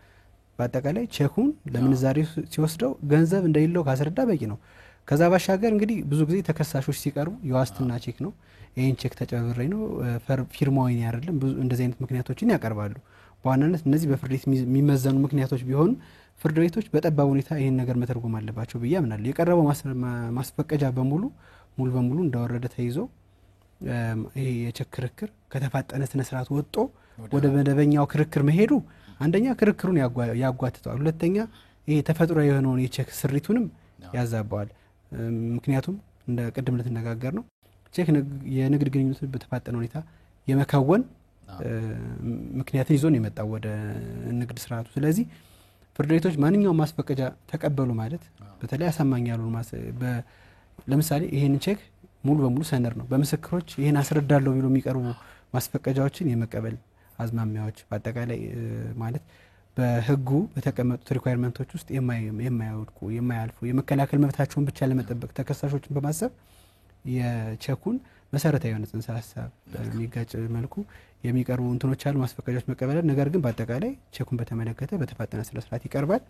በአጠቃላይ ቼኩን ለምንዛሬ ሲወስደው ገንዘብ እንደሌለው ካስረዳ በቂ ነው። ከዛ ባሻገር እንግዲህ ብዙ ጊዜ ተከሳሾች ሲቀርቡ የዋስትና ቼክ ነው፣ ይሄን ቼክ ተጨብሬ ነው ፊርማው የኔ አይደለም፣ ብዙ እንደዚህ አይነት ምክንያቶችን ያቀርባሉ። በዋናነት እነዚህ በፍርድ ቤት የሚመዘኑ ምክንያቶች ቢሆኑ ፍርድ ቤቶች በጠባብ ሁኔታ ይሄን ነገር መተርጎም አለባቸው ብዬ አምናለሁ። የቀረበው ማስፈቀጃ ሙሉ በሙሉ እንደወረደ ተይዞ ይሄ የቼክ ክርክር ከተፋጠነ ስነ ስርዓት ወጥቶ ወደ መደበኛው ክርክር መሄዱ አንደኛ ክርክሩን ያጓትተዋል፣ ሁለተኛ ይሄ ተፈጥሯዊ የሆነውን የቼክ ስሪቱንም ያዛባዋል። ምክንያቱም እንደ ቅድም ለተነጋገር ነው ቼክ የንግድ ግንኙነትን በተፋጠነ ሁኔታ የመከወን ምክንያትን ይዞ ነው የመጣው ወደ ንግድ ስርዓቱ። ስለዚህ ፍርድ ቤቶች ማንኛውም ማስፈቀጃ ተቀበሉ ማለት በተለይ አሳማኝ ያልሆኑ ለምሳሌ ይሄን ቼክ ሙሉ በሙሉ ሰነድ ነው በምስክሮች ይሄን አስረዳለሁ ብሎ የሚቀርቡ ማስፈቀጃዎችን የመቀበል አዝማሚያዎች በአጠቃላይ ማለት በህጉ በተቀመጡት ሪኳየርመንቶች ውስጥ የማይወድቁ የማያልፉ የመከላከል መብታቸውን ብቻ ለመጠበቅ ተከሳሾችን በማሰብ የቼኩን መሰረታዊ የሆነ ጽንሰ ሀሳብ በሚጋጭ መልኩ የሚቀርቡ እንትኖች አሉ ማስፈቀጃዎች መቀበል። ነገር ግን በአጠቃላይ ቼኩን በተመለከተ በተፋጠነ ስነ ስርዓት ይቀርባል።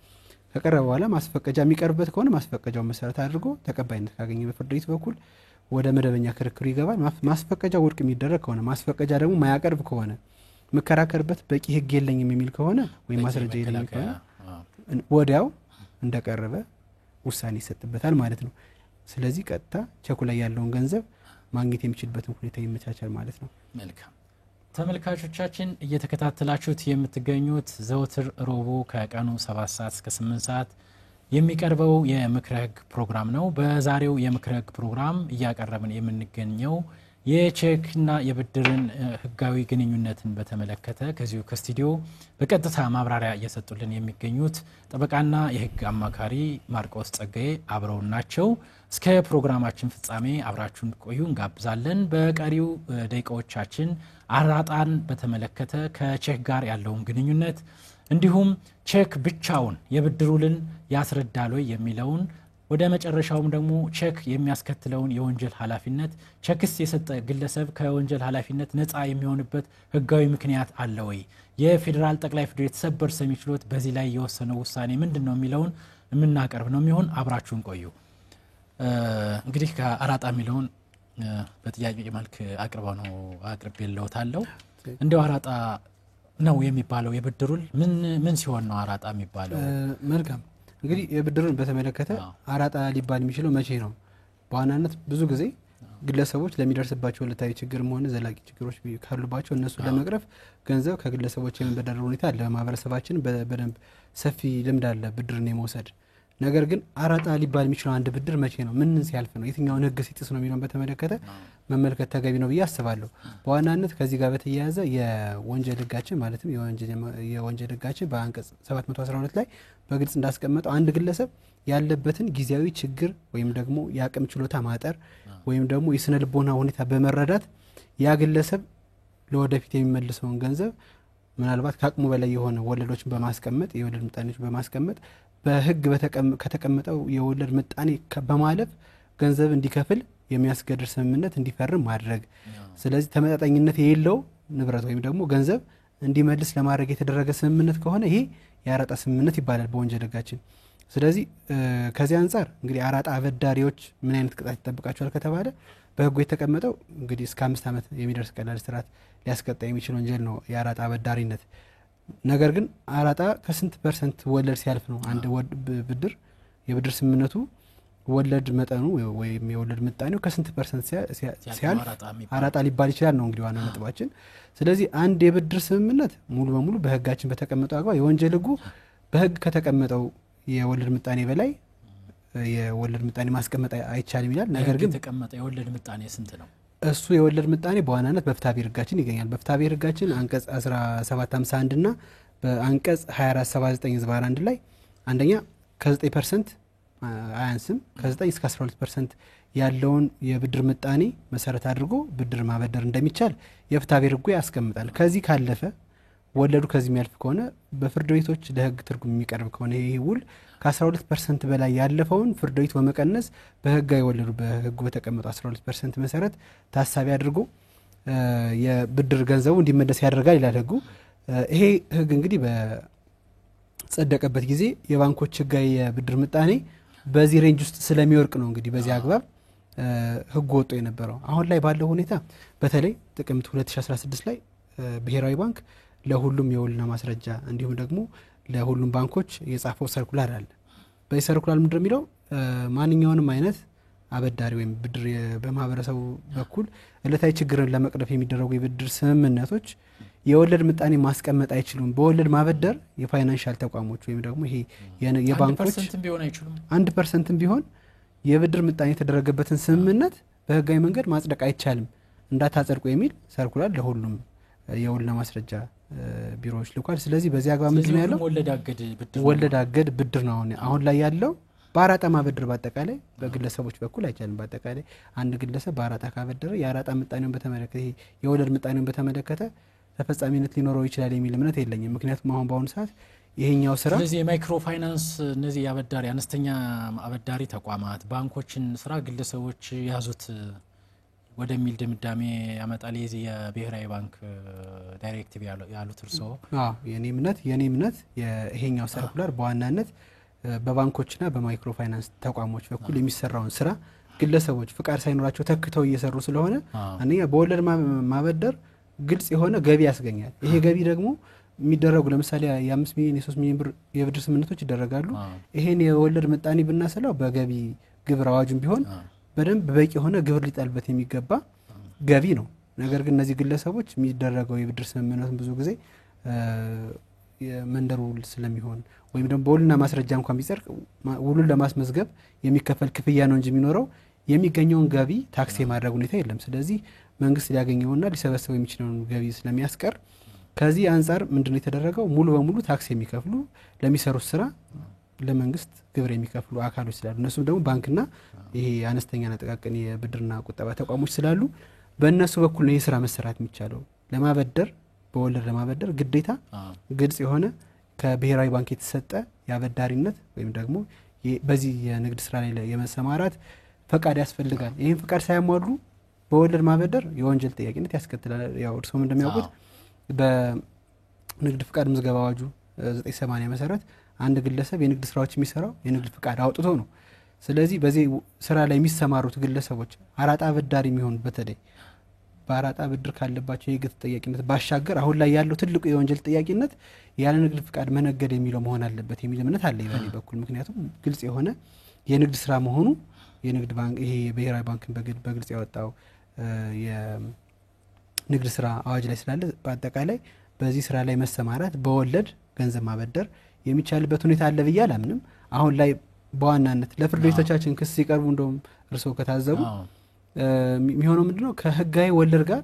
ከቀረበ በኋላ ማስፈቀጃ የሚቀርብበት ከሆነ ማስፈቀጃውን መሰረት አድርጎ ተቀባይነት ካገኘ በፍርድ ቤት በኩል ወደ መደበኛ ክርክሩ ይገባል። ማስፈቀጃ ውድቅ የሚደረግ ከሆነ ማስፈቀጃ ደግሞ ማያቀርብ ከሆነ መከራከርበት በቂ ህግ የለኝም የሚል ከሆነ ወይም ማስረጃ የለኝም ከሆነ ወዲያው እንደቀረበ ውሳኔ ይሰጥበታል ማለት ነው። ስለዚህ ቀጥታ ቼኩ ላይ ያለውን ገንዘብ ማግኘት የሚችልበትን ሁኔታ ይመቻቻል ማለት ነው። መልካም ተመልካቾቻችን እየተከታተላችሁት የምትገኙት ዘወትር ረቡዕ ከቀኑ 7 ሰዓት እስከ 8 ሰዓት የሚቀርበው የምክረ ህግ ፕሮግራም ነው። በዛሬው የምክረ ህግ ፕሮግራም እያቀረብን የምንገኘው የቼክና የብድርን ህጋዊ ግንኙነትን በተመለከተ ከዚሁ ከስቱዲዮ በቀጥታ ማብራሪያ እየሰጡልን የሚገኙት ጠበቃና የህግ አማካሪ ማርቆስ ጸጋዬ አብረውን ናቸው። እስከ ፕሮግራማችን ፍጻሜ አብራችሁን ቆዩ እንጋብዛለን። በቀሪው ደቂቃዎቻችን አራጣን በተመለከተ ከቼክ ጋር ያለውን ግንኙነት እንዲሁም ቼክ ብቻውን የብድር ውልን ያስረዳል ወይ የሚለውን ወደ መጨረሻውም ደግሞ ቼክ የሚያስከትለውን የወንጀል ኃላፊነት ቼክስ የሰጠ ግለሰብ ከወንጀል ኃላፊነት ነፃ የሚሆንበት ህጋዊ ምክንያት አለ ወይ፣ የፌደራል ጠቅላይ ፍርድ ቤት ሰበር ሰሚ ችሎት በዚህ ላይ የወሰነው ውሳኔ ምንድነው የሚለውን የምናቀርብ ነው የሚሆን። አብራችሁን ቆዩ። እንግዲህ ከአራጣ የሚለውን በጥያቄ መልክ አቅርበው ነው አቅርቤልዎታለሁ። እንደው አራጣ ነው የሚባለው የብድር ውል ምን ሲሆን ነው አራጣ የሚባለው? መልካም እንግዲህ የብድሩን በተመለከተ አራጣ ሊባል የሚችለው መቼ ነው? በዋናነት ብዙ ጊዜ ግለሰቦች ለሚደርስባቸው ዕለታዊ ችግርም ሆነ ዘላቂ ችግሮች ካሉባቸው እነሱ ለመቅረፍ ገንዘብ ከግለሰቦች የሚበደሩ ሁኔታ አለ። ማህበረሰባችን በደንብ ሰፊ ልምድ አለ ብድርን የመውሰድ። ነገር ግን አራጣ ሊባል የሚችለው አንድ ብድር መቼ ነው፣ ምን ሲያልፍ ነው፣ የትኛውን ህግ ሲጥስ ነው የሚለውን በተመለከተ መመልከት ተገቢ ነው ብዬ አስባለሁ። በዋናነት ከዚህ ጋር በተያያዘ የወንጀል ህጋችን ማለትም የወንጀል ህጋችን በአንቀጽ 712 ላይ በግልጽ እንዳስቀመጠው አንድ ግለሰብ ያለበትን ጊዜያዊ ችግር ወይም ደግሞ የአቅም ችሎታ ማጠር ወይም ደግሞ የስነ ልቦና ሁኔታ በመረዳት ያ ግለሰብ ለወደፊት የሚመልሰውን ገንዘብ ምናልባት ከአቅሙ በላይ የሆነ ወለዶችን በማስቀመጥ የወለድ ምጣኔዎች በማስቀመጥ በህግ ከተቀመጠው የወለድ ምጣኔ በማለፍ ገንዘብ እንዲከፍል የሚያስገድድ ስምምነት እንዲፈርም ማድረግ። ስለዚህ ተመጣጣኝነት የሌለው ንብረት ወይም ደግሞ ገንዘብ እንዲመልስ ለማድረግ የተደረገ ስምምነት ከሆነ ይሄ የአራጣ ስምምነት ይባላል በወንጀል ህጋችን። ስለዚህ ከዚህ አንፃር እንግዲህ አራጣ አበዳሪዎች ምን አይነት ቅጣት ይጠብቃቸዋል ከተባለ በህጉ የተቀመጠው እንግዲህ እስከ 5 ዓመት የሚደርስ ቀላል እስራት ሊያስቀጣ የሚችል ወንጀል ነው የአራጣ አበዳሪነት። ነገር ግን አራጣ ከስንት ፐርሰንት ወለድ ሲያልፍ ነው አንድ ብድር የብድር ስምምነቱ ወለድ መጠኑ ወይም የወለድ ምጣኔው ከስንት ፐርሰንት ሲያልፍ አራጣ ሊባል ይችላል ነው እንግዲህ ዋናው ነጥባችን። ስለዚህ አንድ የብድር ስምምነት ሙሉ በሙሉ በህጋችን በተቀመጠው አግባብ የወንጀል ህጉ በህግ ከተቀመጠው የወለድ ምጣኔ በላይ የወለድ ምጣኔ ማስቀመጥ አይቻልም ይላል። ነገር ግን የተቀመጠው የወለድ ምጣኔ ስንት ነው? እሱ የወለድ ምጣኔ በዋናነት በፍትሐብሔር ህጋችን ይገኛል። በፍትሐብሔር ህጋችን አንቀጽ 1751 እና በአንቀጽ 2479/1 ላይ አንደኛ ከ9% አያንስም ከ9 እስከ 12% ያለውን የብድር ምጣኔ መሰረት አድርጎ ብድር ማበደር እንደሚቻል የፍትሐብሔር ህጉ ያስቀምጣል። ከዚህ ካለፈ ወለዱ ከዚህ የሚያልፍ ከሆነ በፍርድ ቤቶች ለህግ ትርጉም የሚቀርብ ከሆነ ይሄ ውል ከ12% በላይ ያለፈውን ፍርድ ቤት በመቀነስ በህጋዊ ወለዱ በህጉ በተቀመጠው 12% መሰረት ታሳቢ አድርጎ የብድር ገንዘቡ እንዲመለስ ያደርጋል ይላል ህጉ። ይሄ ህግ እንግዲህ በጸደቀበት ጊዜ የባንኮች ህጋዊ የብድር ምጣኔ በዚህ ሬንጅ ውስጥ ስለሚወርቅ ነው እንግዲህ በዚህ አግባብ ህጉ ወጥቶ የነበረው። አሁን ላይ ባለው ሁኔታ በተለይ ጥቅምት 2016 ላይ ብሔራዊ ባንክ ለሁሉም የውልና ማስረጃ እንዲሁም ደግሞ ለሁሉም ባንኮች የጻፈው ሰርኩላር አለ። በዚህ ሰርኩላር ምንድነው የሚለው? ማንኛውንም አይነት አበዳሪ ወይም ብድር በማህበረሰቡ በኩል ዕለታዊ ችግርን ለመቅረፍ የሚደረጉ የብድር ስምምነቶች የወለድ ምጣኔ ማስቀመጥ አይችሉም። በወለድ ማበደር የፋይናንሻል ተቋሞች ወይም ደግሞ ይሄ የባንኮች 1% ቢሆን የብድር ምጣኔ የተደረገበትን ስምምነት በህጋዊ መንገድ ማጽደቅ አይቻልም እንዳታጸድቁ የሚል ሰርኩላር ለሁሉም የውልና ማስረጃ ቢሮዎች ልኳል። ስለዚህ በዚህ አግባብ ምንድነው ያለው? ወለድ አገድ ብድር ነው አሁን ላይ ያለው። በአራጣ ማበደር በአጠቃላይ በግለሰቦች በኩል አይቻልም። በአጠቃላይ አንድ ግለሰብ በአራጣ ካበደረ የአራጣ ምጣኔውን በተመለከተ የወለድ ምጣኔውን በተመለከተ ተፈጻሚነት ሊኖረው ይችላል የሚል እምነት የለኝም። ምክንያቱም አሁን በአሁኑ ሰዓት ይሄኛው ስራ ስለዚህ የማይክሮ ፋይናንስ እነዚህ ያበዳሪ አነስተኛ አበዳሪ ተቋማት ባንኮችን ስራ ግለሰቦች ያዙት ወደሚል ድምዳሜ ያመጣል የዚህ የብሔራዊ ባንክ ዳይሬክቲቭ ያሉት እርሶ? የኔ እምነት ይሄኛው ሰርኩላር በዋናነት በባንኮችና በማይክሮ ፋይናንስ ተቋሞች በኩል የሚሰራውን ስራ ግለሰቦች ፍቃድ ሳይኖራቸው ተክተው እየሰሩ ስለሆነ አንደኛ በወለድ ማበደር ግልጽ የሆነ ገቢ ያስገኛል። ይሄ ገቢ ደግሞ የሚደረጉ ለምሳሌ የ5 ሚሊዮን የ3 ሚሊዮን ብር የብድር ስምምነቶች ይደረጋሉ። ይሄን የወለድ ምጣኔ ብናሰላው በገቢ ግብር አዋጅም ቢሆን በደንብ በቂ የሆነ ግብር ሊጣልበት የሚገባ ገቢ ነው። ነገር ግን እነዚህ ግለሰቦች የሚደረገው የብድር ስምምነት ብዙ ጊዜ የመንደር ውል ስለሚሆን ወይም ደግሞ በውልና ማስረጃ እንኳን ቢጸድቅ ውሉን ለማስመዝገብ የሚከፈል ክፍያ ነው እንጂ የሚኖረው የሚገኘውን ገቢ ታክስ የማድረግ ሁኔታ የለም። ስለዚህ መንግስት ሊያገኘውና ሊሰበሰበው የሚችለውን ገቢ ስለሚያስቀር ከዚህ አንፃር ምንድነው የተደረገው? ሙሉ በሙሉ ታክስ የሚከፍሉ ለሚሰሩት ስራ ለመንግስት ግብር የሚከፍሉ አካሎች ስላሉ እነሱም ደግሞ ባንክና ይሄ አነስተኛና ጥቃቅን የብድርና ቁጠባ ተቋሞች ስላሉ በእነሱ በኩል ነው የስራ መሰራት የሚቻለው። ለማበደር በወለድ ለማበደር ግዴታ ግልጽ የሆነ ከብሔራዊ ባንክ የተሰጠ ያበዳሪነት ወይም ደግሞ በዚህ የንግድ ስራ ላይ የመሰማራት ፈቃድ ያስፈልጋል። ይሄን ፈቃድ ሳያሟሉ በወለድ ማበደር የወንጀል ተጠያቂነት ያስከትላል። ያው እርስዎም እንደሚያውቁት በንግድ ፍቃድ ምዝገባ አዋጁ 980 መሰረት አንድ ግለሰብ የንግድ ስራዎች የሚሰራው የንግድ ፍቃድ አውጥቶ ነው። ስለዚህ በዚህ ስራ ላይ የሚሰማሩት ግለሰቦች አራጣ አበዳሪ የሚሆኑ በተለይ በአራጣ ብድር ካለባቸው የህግ ተጠያቂነት ባሻገር አሁን ላይ ያለው ትልቁ የወንጀል ተጠያቂነት ያለ ንግድ ፍቃድ መነገድ የሚለው መሆን አለበት የሚል እምነት አለ በእኔ በኩል። ምክንያቱም ግልጽ የሆነ የንግድ ስራ መሆኑ የንግድ ባንክ ይሄ ብሔራዊ ባንክን በግልጽ ያወጣው የንግድ ስራ አዋጅ ላይ ስላለ በአጠቃላይ በዚህ ስራ ላይ መሰማራት በወለድ ገንዘብ ማበደር የሚቻልበት ሁኔታ አለ ብዬ አላምንም። አሁን ላይ በዋናነት ለፍርድ ቤቶቻችን ክስ ሲቀርቡ እንደውም እርስዎ ከታዘቡ የሚሆነው ምንድነው ከህጋዊ ወለድ ጋር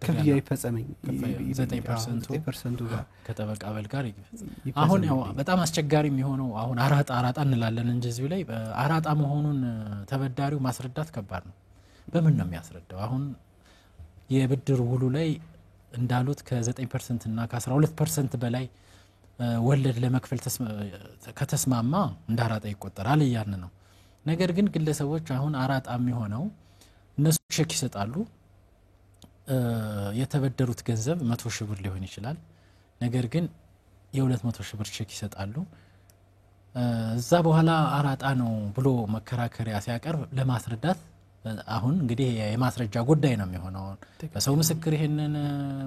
ክፍያ ይፈጸመኝ 9% ጋር ከጠበቃ አበል ጋር አሁን ያው በጣም አስቸጋሪ የሚሆነው አሁን አራጣ እንላለን እንጂ እዚሁ ላይ አራጣ መሆኑን ተበዳሪው ማስረዳት ከባድ ነው። በምን ነው የሚያስረዳው? አሁን የብድር ውሉ ላይ እንዳሉት ከ9% እና ከ12% በላይ ወለድ ለመክፈል ከተስማማ እንደ አራጣ ይቆጠራል እያልን ነው። ነገር ግን ግለሰቦች አሁን አራጣ የሚሆነው እነሱ ቼክ ይሰጣሉ። የተበደሩት ገንዘብ 100 ሺህ ብር ሊሆን ይችላል። ነገር ግን የ200 ሺህ ብር ቼክ ይሰጣሉ። እዛ በኋላ አራጣ ነው ብሎ መከራከሪያ ሲያቀርብ ለማስረዳት አሁን እንግዲህ የማስረጃ ጉዳይ ነው የሚሆነው። በሰው ምስክር ይሄንን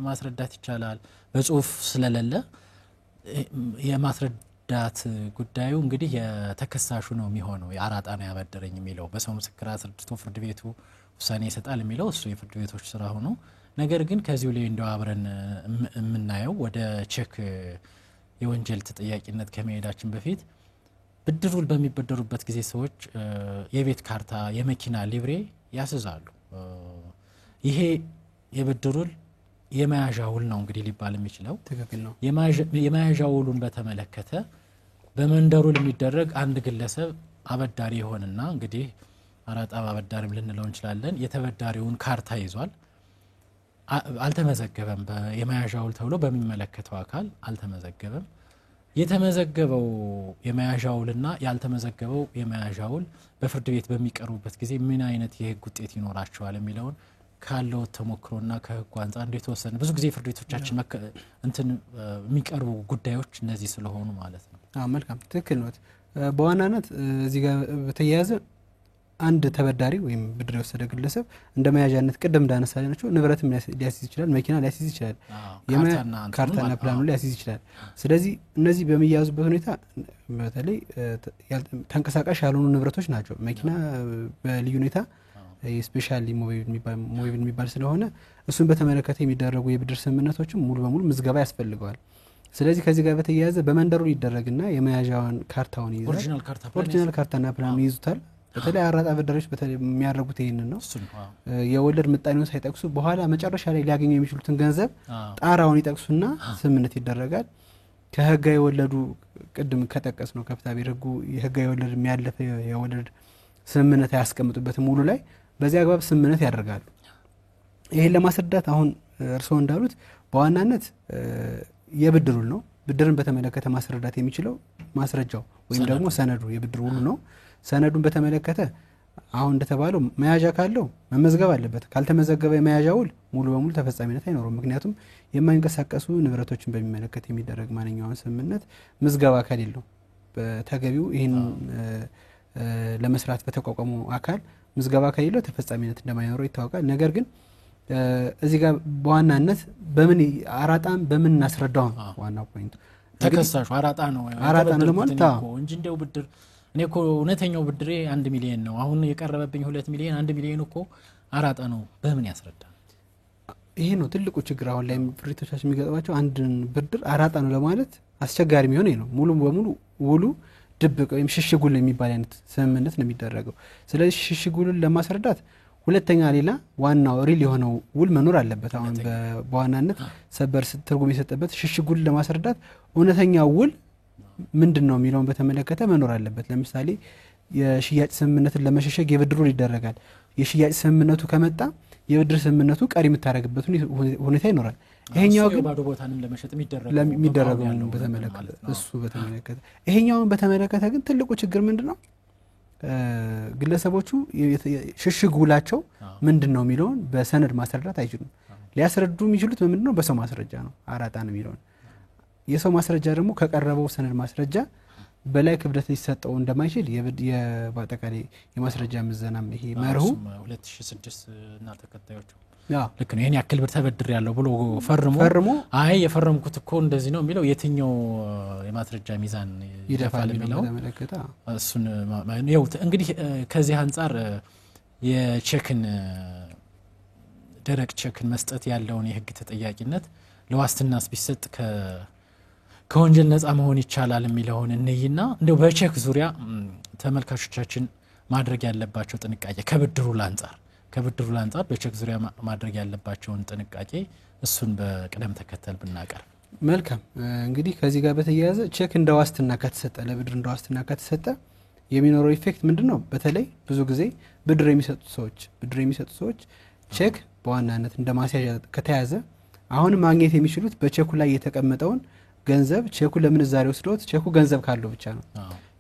ማስረዳት ይቻላል። በጽሁፍ ስለሌለ የማስረዳት ጉዳዩ እንግዲህ የተከሳሹ ነው የሚሆነው። የአራጣ ነው ያበደረኝ የሚለው በሰው ምስክር አስረድቶ ፍርድ ቤቱ ውሳኔ ይሰጣል የሚለው እሱ የፍርድ ቤቶች ስራ ሆኖ፣ ነገር ግን ከዚሁ ላይ እንደው አብረን የምናየው ወደ ቼክ የወንጀል ተጠያቂነት ከመሄዳችን በፊት ብድር ውል በሚበደሩበት ጊዜ ሰዎች የቤት ካርታ፣ የመኪና ሊብሬ ያስዛሉ። ይሄ የብድር ውል የመያዣ ውል ነው እንግዲህ ሊባል የሚችለው። ትክክል ነው። የመያዣ ውሉን በተመለከተ በመንደሩ የሚደረግ አንድ ግለሰብ አበዳሪ ይሆንና እንግዲህ አራጣ አበዳሪም ልንለው እንችላለን። የተበዳሪውን ካርታ ይዟል፣ አልተመዘገበም። የመያዣ ውል ተብሎ በሚመለከተው አካል አልተመዘገበም። የተመዘገበው የመያዣ ውልና ያልተመዘገበው የመያዣ ውል በፍርድ ቤት በሚቀርቡበት ጊዜ ምን አይነት የህግ ውጤት ይኖራቸዋል የሚለውን ካለው ተሞክሮና ከህጉ አንፃር እንደተወሰነ ብዙ ጊዜ ፍርድ ቤቶቻችን እንትን የሚቀርቡ ጉዳዮች እነዚህ ስለሆኑ ማለት ነው። መልካም ትክክል ነው። በዋናነት እዚህ ጋር በተያያዘ አንድ ተበዳሪ ወይም ብድር የወሰደ ግለሰብ እንደ መያዣነት ቀደም እንዳነሳናቸው ንብረትም ሊያስይዝ ይችላል፣ መኪና ሊያስይዝ ይችላል፣ ካርታና ፕላኑ ሊያስይዝ ይችላል። ስለዚህ እነዚህ በሚያዙበት ሁኔታ በተለይ ተንቀሳቃሽ ያልሆኑ ንብረቶች ናቸው። መኪና በልዩ ሁኔታ ስፔሻሊ ሞቢል የሚባል ስለሆነ እሱን በተመለከተ የሚደረጉ የብድር ስምምነቶችም ሙሉ በሙሉ ምዝገባ ያስፈልገዋል። ስለዚህ ከዚህ ጋር በተያያዘ በመንደሩ ይደረግና የመያዣውን ካርታውን ይይዛል። ኦሪጂናል ካርታና ፕላኑ ይይዙታል። በተለይ አራጣ አበዳሪዎች በተለይ የሚያደርጉት ይሄንን ነው። የወለድ ምጣኔውን ሳይጠቅሱ በኋላ መጨረሻ ላይ ሊያገኙ የሚችሉትን ገንዘብ ጣራውን ይጠቅሱና ስምምነት ይደረጋል። ከህጋዊ ወለዱ ቅድም ከጠቀስ ነው ከፍትሐ ብሔር ህጉ የህጋዊ ወለድ የሚያለፈ የወለድ ስምምነት ያስቀምጡበትም ሙሉ ላይ በዚህ አግባብ ስምምነት ያደርጋሉ። ይሄን ለማስረዳት አሁን እርስዎ እንዳሉት በዋናነት የብድር ውል ነው። ብድርን በተመለከተ ማስረዳት የሚችለው ማስረጃው ወይም ደግሞ ሰነዱ የብድር ውሉ ነው። ሰነዱን በተመለከተ አሁን እንደተባለው መያዣ ካለው መመዝገብ አለበት። ካልተመዘገበ የመያዣ ውል ሙሉ በሙሉ ተፈጻሚነት አይኖርም። ምክንያቱም የማይንቀሳቀሱ ንብረቶችን በሚመለከት የሚደረግ ማንኛውም ስምምነት ምዝገባ ከሌለው በተገቢው ይህን ለመስራት በተቋቋመው አካል ምዝገባ ከሌለው ተፈጻሚነት እንደማይኖረው ይታወቃል። ነገር ግን እዚህ ጋር በዋናነት በምን አራጣን በምን እናስረዳው ዋናው ፖይንቱ ተከሳሹ አራጣ ነው ለማለት እንጂ እንደው ብድር እኔ እኮ እውነተኛው ብድሬ 1 ሚሊዮን ነው አሁን የቀረበብኝ 2 ሚሊዮን 1 ሚሊዮን እኮ አራጣ ነው በምን ያስረዳል? ይሄ ነው ትልቁ ችግር። አሁን ላይ ፍሪቶቻችን የሚገጥማቸው አንድን ብድር አራጣ ነው ለማለት አስቸጋሪ የሚሆን ነው። ሙሉ በሙሉ ውሉ ድብቅ ወይም ሽሽጉል የሚባል አይነት ስምምነት ነው የሚደረገው። ስለዚህ ሽሽጉልን ለማስረዳት ሁለተኛ ሌላ ዋናው ሪል የሆነው ውል መኖር አለበት። አሁን በዋናነት ሰበር ትርጉም የሰጠበት ሽሽጉልን ለማስረዳት እውነተኛ ውል ምንድነው የሚለውን በተመለከተ መኖር አለበት። ለምሳሌ የሽያጭ ስምምነትን ለመሸሸግ የብድሩ ይደረጋል። የሽያጭ ስምምነቱ ከመጣ የብድር ስምምነቱ ቀሪ የምታረግበት ሁኔታ ይኖራል። ይሄኛው ግን ባዶ ቦታንም ለመሸጥ የሚደረገው በተመለከተ እሱ በተመለከተ ይሄኛውን በተመለከተ ግን ትልቁ ችግር ምንድነው? ግለሰቦቹ ሽሽግ ውላቸው ምንድነው የሚለውን በሰነድ ማስረዳት አይችሉም። ሊያስረዱ የሚችሉት ምንድነው? በሰው ማስረጃ ነው። አራጣ ነው የሚለውን የሰው ማስረጃ ደግሞ ከቀረበው ሰነድ ማስረጃ በላይ ክብደት ሊሰጠው እንደማይችል በአጠቃላይ የማስረጃ ምዘናም ይሄ መርሁ 2006 እና ተከታዮቹ ልክ ነው። ይሄን ያክል ብር ተበድር ያለው ብሎ ፈርሞ አይ የፈረምኩት እኮ እንደዚህ ነው የሚለው የትኛው የማስረጃ ሚዛን ይደፋል የሚለው እሱን ነው። እንግዲህ ከዚህ አንፃር የቼክን ደረቅ ቼክን መስጠት ያለውን የህግ ተጠያቂነት ለዋስትናስ ቢሰጥ ከወንጀል ነፃ መሆን ይቻላል የሚለውን እንይና እንደው በቼክ ዙሪያ ተመልካቾቻችን ማድረግ ያለባቸው ጥንቃቄ ከብድሩ አንፃር በቼክ ዙሪያ ማድረግ ያለባቸውን ጥንቃቄ እሱን በቅደም ተከተል ብናቀርብ መልካም። እንግዲህ ከዚህ ጋር በተያያዘ ቼክ እንደ ዋስትና ከተሰጠ ለብድር እንደ ዋስትና ከተሰጠ የሚኖረው ኢፌክት ምንድነው? በተለይ ብዙ ጊዜ ብድር የሚሰጡ ሰዎች ቼክ በዋናነት እንደ ማስያዣ ከተያዘ አሁን ማግኘት የሚችሉት በቼኩ ላይ የተቀመጠውን ገንዘብ ቼኩ ለምንዛሬ ወስዶት ቼኩ ገንዘብ ካለው ብቻ ነው።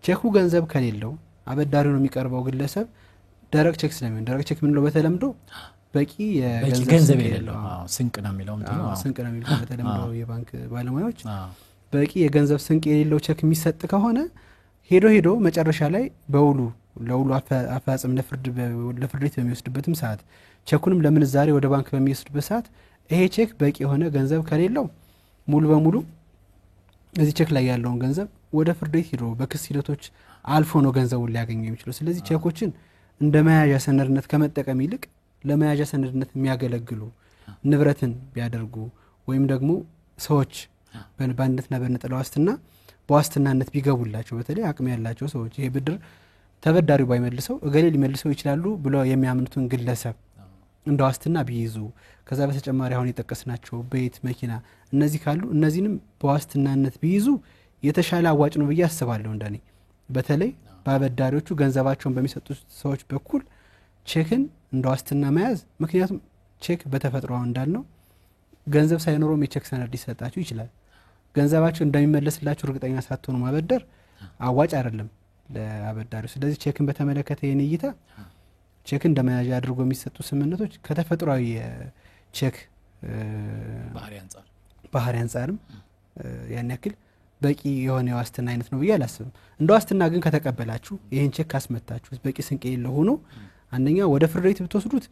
ቼኩ ገንዘብ ከሌለው አበዳሪው ነው የሚቀርበው ግለሰብ ደረቅ ቼክ ስለሚሆን ደረቅ ቼክ ምንለው በተለምዶ በቂ ገንዘብ የሌለው ስንቅ ነው የሚለው በተለምዶ የባንክ ባለሙያዎች በቂ የገንዘብ ስንቅ የሌለው ቼክ የሚሰጥ ከሆነ ሄዶ መጨረሻ ላይ ለውሉ አፈጻጸም ለፍርድ ቤት በሚወስድበትም ሰዓት ቼኩንም ለምንዛሬ ወደ ባንክ በሚወስድበት ሰዓት ይሄ ቼክ በቂ የሆነ ገንዘብ ከሌለው ሙሉ በሙሉ እዚህ ቼክ ላይ ያለውን ገንዘብ ወደ ፍርድ ቤት ሄዶ በክስ ሂደቶች አልፎ ነው ገንዘቡን ሊያገኙ የሚችለው። ስለዚህ ቼኮችን እንደ መያዣ ሰነድነት ከመጠቀም ይልቅ ለመያዣ ሰነድነት የሚያገለግሉ ንብረትን ቢያደርጉ ወይም ደግሞ ሰዎች በአንድነትና በነጠላ ዋስትና በዋስትናነት ቢገቡላቸው በተለይ አቅም ያላቸው ሰዎች ይሄ ብድር ተበዳሪው ባይመልሰው እገሌ ሊመልሰው ይችላሉ ብለው የሚያምኑትን ግለሰብ እንደ ዋስትና ቢይዙ ከዛ በተጨማሪ አሁን የጠቀስናቸው ቤት፣ መኪና እነዚህ ካሉ እነዚህንም በዋስትናነት ቢይዙ የተሻለ አዋጭ ነው ብዬ አስባለሁ እንደኔ። በተለይ በአበዳሪዎቹ ገንዘባቸውን በሚሰጡ ሰዎች በኩል ቼክን እንደ ዋስትና መያዝ ምክንያቱም ቼክ በተፈጥሮ እንዳልነው ገንዘብ ሳይኖረውም የቼክ ሰነድ ሊሰጣችሁ ይችላል። ገንዘባቸው እንደሚመለስላችሁ እርግጠኛ ሳትሆኑ ማበደር አዋጭ አይደለም ለአበዳሪው። ስለዚህ ቼክን በተመለከተ የኔ እይታ ቼክ እንደመያዣ አድርጎ የሚሰጡ ስምምነቶች ከተፈጥሯዊ ቼክ ባህሪ አንፃርም ያን ያክል በቂ የሆነ የዋስትና አይነት ነው ብዬ አላስብም። እንደ ዋስትና ግን ከተቀበላችሁ ይህን ቼክ ካስመታችሁ በቂ ስንቅ የሌለው ሆኖ አንደኛ ወደ ፍርድ ቤት ብትወስዱት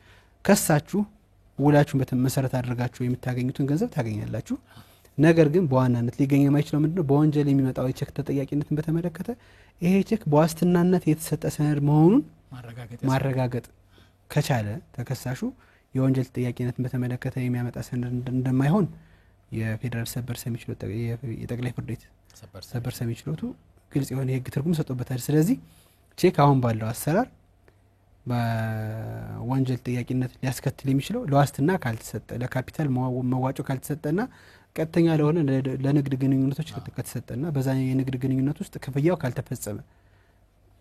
ከሳችሁ ውላችሁን መሰረት አድርጋችሁ የምታገኙትን ገንዘብ ታገኛላችሁ። ነገር ግን በዋናነት ሊገኝ የማይችለው ምንድነው? በወንጀል የሚመጣው የቼክ ተጠያቂነትን በተመለከተ ይሄ ቼክ በዋስትናነት የተሰጠ ሰነድ መሆኑን ማረጋገጥ ከቻለ ተከሳሹ የወንጀል ተጠያቂነትን በተመለከተ የሚያመጣ ሰነድ እንደማይሆን የፌደራል ሰበር ሰሚ ችሎት የጠቅላይ ፍርድ ቤት ሰበር ሰሚ ችሎቱ ግልጽ የሆነ የህግ ትርጉም ሰጥቶበታል። ስለዚህ ቼክ አሁን ባለው አሰራር በወንጀል ተጠያቂነት ሊያስከትል የሚችለው ለዋስትና ካልተሰጠ ለካፒታል መዋጮ ካልተሰጠና ቀጥተኛ ለሆነ ለንግድ ግንኙነቶች ከተሰጠና በዛ የንግድ ግንኙነት ውስጥ ክፍያው ካልተፈጸመ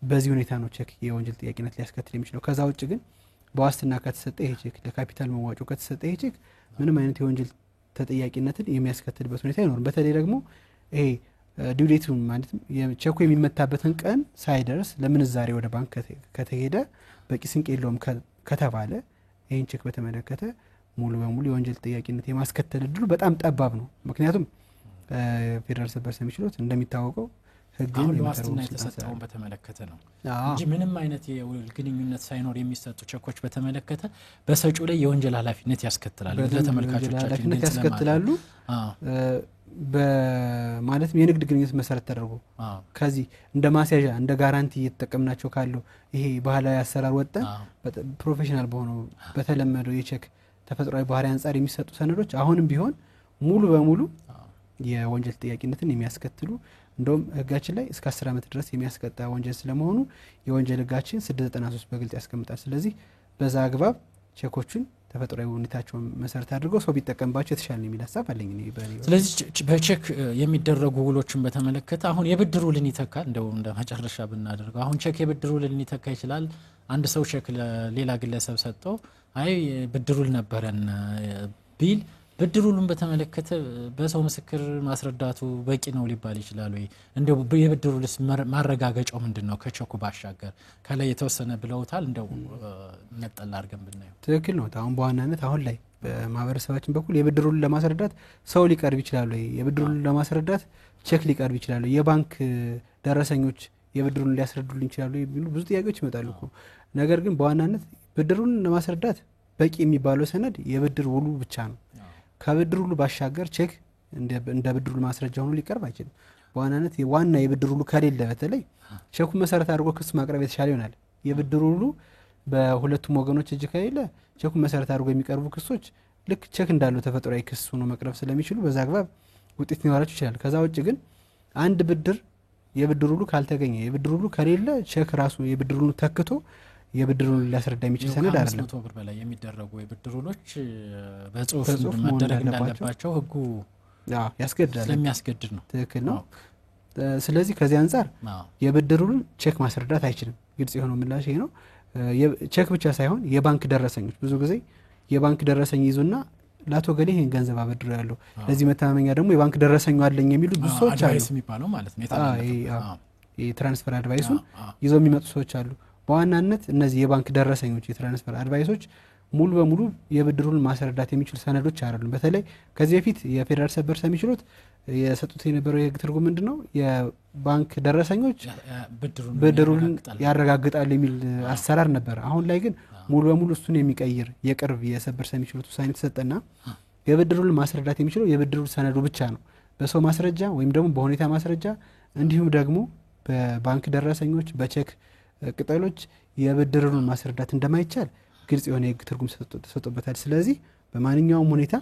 በዚህ ሁኔታ ነው ቼክ የወንጀል ተጠያቂነት ሊያስከትል የሚችለው። ከዛ ውጭ ግን በዋስትና ከተሰጠ ይሄ ቼክ ለካፒታል መዋጮ ከተሰጠ ይሄ ቼክ ምንም አይነት የወንጀል ተጠያቂነትን የሚያስከትልበት ሁኔታ አይኖርም። በተለይ ደግሞ ይሄ ዲዩዴቱን ማለት ቼኩ የሚመታበትን ቀን ሳይደርስ ለምንዛሬ ወደ ባንክ ከተሄደ በቂ ስንቅ የለውም ከተባለ ይህን ቼክ በተመለከተ ሙሉ በሙሉ የወንጀል ተጠያቂነት የማስከተል እድሉ በጣም ጠባብ ነው። ምክንያቱም ፌደራል ሰበር ሰሚ ችሎት እንደሚታወቀው ህግን ለዋስትና የተሰጠውን በተመለከተ ነው እንጂ ምንም አይነት የውል ግንኙነት ሳይኖር የሚሰጡ ቸኮች በተመለከተ በሰጪው ላይ የወንጀል ኃላፊነት ያስከትላሉ ለተመልካቾቻችን ያስከትላሉ በማለት የንግድ ግንኙነት መሰረት ተደርጎ ከዚህ እንደ ማስያዣ እንደ ጋራንቲ እየተጠቀምናቸው ካለው ይሄ ባህላዊ አሰራር ወጣ ፕሮፌሽናል በሆነው በተለመደው የቼክ ተፈጥሯዊ ባህሪ አንፃር የሚሰጡ ሰነዶች አሁንም ቢሆን ሙሉ በሙሉ የወንጀል ተጠያቂነትን የሚያስከትሉ እንደውም ህጋችን ላይ እስከ 10 ዓመት ድረስ የሚያስቀጣ ወንጀል ስለመሆኑ የወንጀል ህጋችን 693 በግልጽ ያስቀምጣል ስለዚህ በዛ አግባብ ቼኮችን ተፈጥሯዊ ሁኔታቸውን መሰረት አድርገው ሰው ቢጠቀምባቸው የተሻለ ነው የሚል ሐሳብ አለኝ እኔ ስለዚህ በቼክ የሚደረጉ ውሎችን በተመለከተ አሁን የብድር ውልን ይተካል እንደው እንደ መጨረሻ ብናደርገው አሁን ቼክ የብድር ውልን ይተካ ይችላል አንድ ሰው ቼክ ለሌላ ግለሰብ ሰጥቶ አይ ብድር ውል ነበረን ቢል ብድር ውሉን በተመለከተ በሰው ምስክር ማስረዳቱ በቂ ነው ሊባል ይችላል ወይ እንደው የብድር ውልስ ማረጋገጫው ምንድነው ከቼኩ ባሻገር ከላይ የተወሰነ ብለውታል እንደው ነጠላ አድርገን ብናየው ትክክል ነው አሁን በዋናነት አሁን ላይ በማህበረሰባችን በኩል የብድር ውል ለማስረዳት ሰው ሊቀርብ ይችላል ወይ የብድር ውል ለማስረዳት ቼክ ሊቀርብ ይችላል የባንክ ደረሰኞች የብድር ውልን ሊያስረዱልኝ ይችላሉ የሚሉ ብዙ ጥያቄዎች ይመጣሉ ነገር ግን በዋናነት ብድር ውልን ለማስረዳት በቂ የሚባለው ሰነድ የብድር ውሉ ብቻ ነው ከብድር ውሉ ባሻገር ቼክ እንደ ብድር ውሉ ማስረጃ ሆኖ ሊቀርብ አይችልም በዋናነት የዋና የብድር ውሉ ከሌለ በተለይ ቼኩ መሰረት አድርጎ ክስ ማቅረብ የተሻለ ይሆናል የብድር ውሉ በሁለቱም ወገኖች እጅ ከሌለ ቼኩ መሰረት አድርጎ የሚቀርቡ ክሶች ልክ ቼክ እንዳለው ተፈጥሯዊ ክስ ሆኖ መቅረብ ስለሚችሉ በዛ አግባብ ውጤት ሊኖራቸው ይችላል ከዛ ውጭ ግን አንድ ብድር የብድር ውሉ ካልተገኘ የብድር ውሉ ከሌለ ቼክ ራሱ የብድር ውሉ ተክቶ የብድር ውል ሊያስረዳ የሚችል ሰነድ አይደለም 500 ብር በላይ የሚደረጉ የብድር ውሎች በጽሁፍ መደረግ እንዳለባቸው ህጉ ያስገድዳል ስለሚያስገድድ ነው ትክክል ነው ስለዚህ ከዚህ አንፃር የብድር ውል ቼክ ማስረዳት አይችልም ግልጽ የሆነው ምላሽ ይሄ ነው ቼክ ብቻ ሳይሆን የባንክ ደረሰኞች ብዙ ጊዜ የባንክ ደረሰኝ ይዙና ላቶ ገሌ ይሄን ገንዘብ አበድሮ ያለው ለዚህ መታመኛ ደግሞ የባንክ ደረሰኙ አለኝ የሚሉ ብዙ ሰዎች አሉ አድቫይስ የሚባለው ማለት ነው የትራንስፈር አድቫይሱን ይዘው የሚመጡ ሰዎች አሉ በዋናነት እነዚህ የባንክ ደረሰኞች የትራንስፈር አድቫይሶች ሙሉ በሙሉ የብድሩን ማስረዳት የሚችሉ ሰነዶች አይደሉም በተለይ ከዚህ በፊት የፌደራል ሰበር ሰሚ ችሎት የሰጡት የነበረው የህግ ትርጉም ምንድነው የባንክ ደረሰኞች ብድሩን ያረጋግጣል የሚል አሰራር ነበር አሁን ላይ ግን ሙሉ በሙሉ እሱን የሚቀይር የቅርብ የሰበር ሰሚ ችሎት ውሳኔ ተሰጠና የብድሩን ማስረዳት የሚችለው የብድሩ ሰነዱ ብቻ ነው በሰው ማስረጃ ወይም ደግሞ በሁኔታ ማስረጃ እንዲሁም ደግሞ በባንክ ደረሰኞች በቼክ ቅጠሎች የብድሩን ማስረዳት እንደማይቻል ግልጽ የሆነ የህግ ትርጉም ተሰጥቶበታል ስለዚህ በማንኛውም ሁኔታ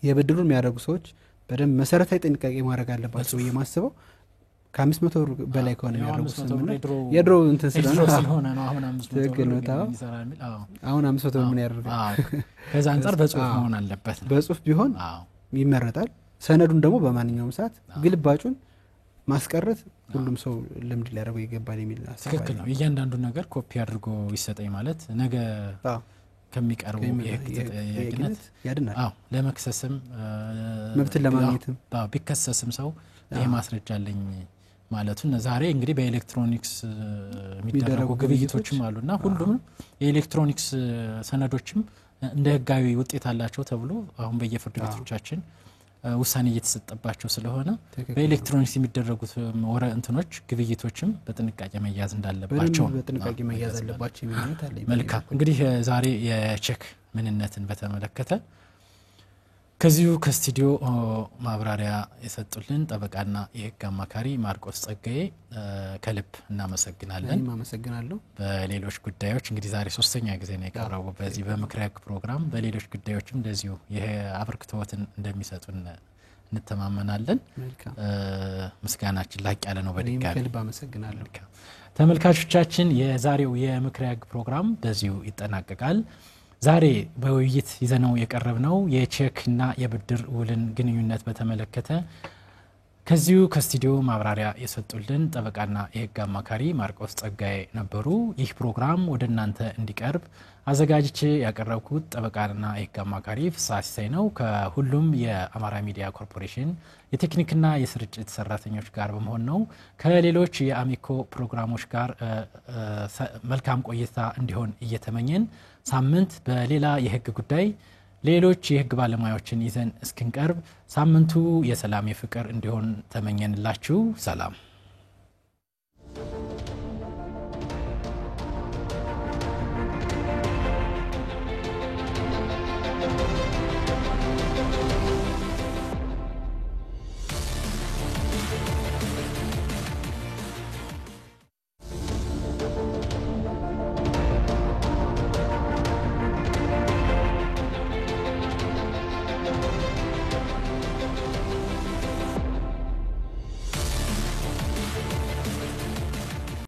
የብድሩን የሚያደርጉ ሰዎች በደንብ መሰረታዊ ጥንቃቄ ማድረግ አለባቸው የማስበው ከ500 ብር በላይ ከሆነ የሚያደርጉ የድሮ እንትን ስለሆነ ነው አሁን 500 ብር አሁን 500 ብር ምን ያደርጋል ከዛ አንፃር በጽሁፍ መሆን አለበት በጽሁፍ ቢሆን ይመረጣል ሰነዱን ደግሞ በማንኛውም ሰዓት ግልባጩን ማስቀረት ሁሉም ሰው ልምድ ሊያደርገው ይገባል የሚል አሳብ ትክክል ነው እያንዳንዱ ነገር ኮፒ አድርጎ ይሰጠኝ ማለት ነገ ከሚቀርቡ የህግነት ያድናል ለመክሰስም መብትን ለማግኘትም ቢከሰስም ሰው ይሄ ማስረጃ አለኝ ማለቱን ዛሬ እንግዲህ በኤሌክትሮኒክስ የሚደረጉ ግብይቶችም አሉና ሁሉም የኤሌክትሮኒክስ ሰነዶችም እንደ ህጋዊ ውጤት አላቸው ተብሎ አሁን በየፍርድ ቤቶቻችን ውሳኔ እየተሰጠባቸው ስለሆነ በኤሌክትሮኒክስ የሚደረጉት እንትኖች ግብይቶችም በጥንቃቄ መያዝ እንዳለባቸው በጥንቃቄ መያዝ አለባቸው የሚሉት አለ መልካም እንግዲህ ዛሬ የቼክ ምንነትን በተመለከተ ከዚሁ ከስቱዲዮ ማብራሪያ የሰጡልን ጠበቃና የህግ አማካሪ ማርቆስ ጸጋዬ ከልብ እናመሰግናለን አመሰግናለሁ በሌሎች ጉዳዮች እንግዲህ ዛሬ ሶስተኛ ጊዜ ነው የቀረበው በዚህ በምክረ ህግ ፕሮግራም በሌሎች ጉዳዮችም እንደዚሁ ይሄ አበርክቶትን እንደሚሰጡን እንተማመናለን ምስጋናችን ላቅ ያለ ነው በድጋሚ ከልብ አመሰግናለሁ ተመልካቾቻችን የዛሬው የምክረ ህግ ፕሮግራም በዚሁ ይጠናቀቃል ዛሬ በውይይት ይዘነው የቀረብነው የቼክና የብድር ውልን ግንኙነት በተመለከተ ከዚሁ ከስቱዲዮ ማብራሪያ የሰጡልን ጠበቃና የህግ አማካሪ ማርቆስ ጸጋዬ ነበሩ ይህ ፕሮግራም ወደናንተ እንዲቀርብ አዘጋጅቼ ያቀረብኩት ጠበቃና የህግ አማካሪ ፍስሐ ሲሳይ ነው ከሁሉም የአማራ ሚዲያ ኮርፖሬሽን የቴክኒክና የስርጭት ሰራተኞች ጋር በመሆን ነው ከሌሎች የአሚኮ ፕሮግራሞች ጋር መልካም ቆይታ እንዲሆን እየተመኘን ሳምንት በሌላ የህግ ጉዳይ ሌሎች የህግ ባለሙያዎችን ይዘን እስክንቀርብ ሳምንቱ የሰላም የፍቅር እንዲሆን ተመኘንላችሁ ሰላም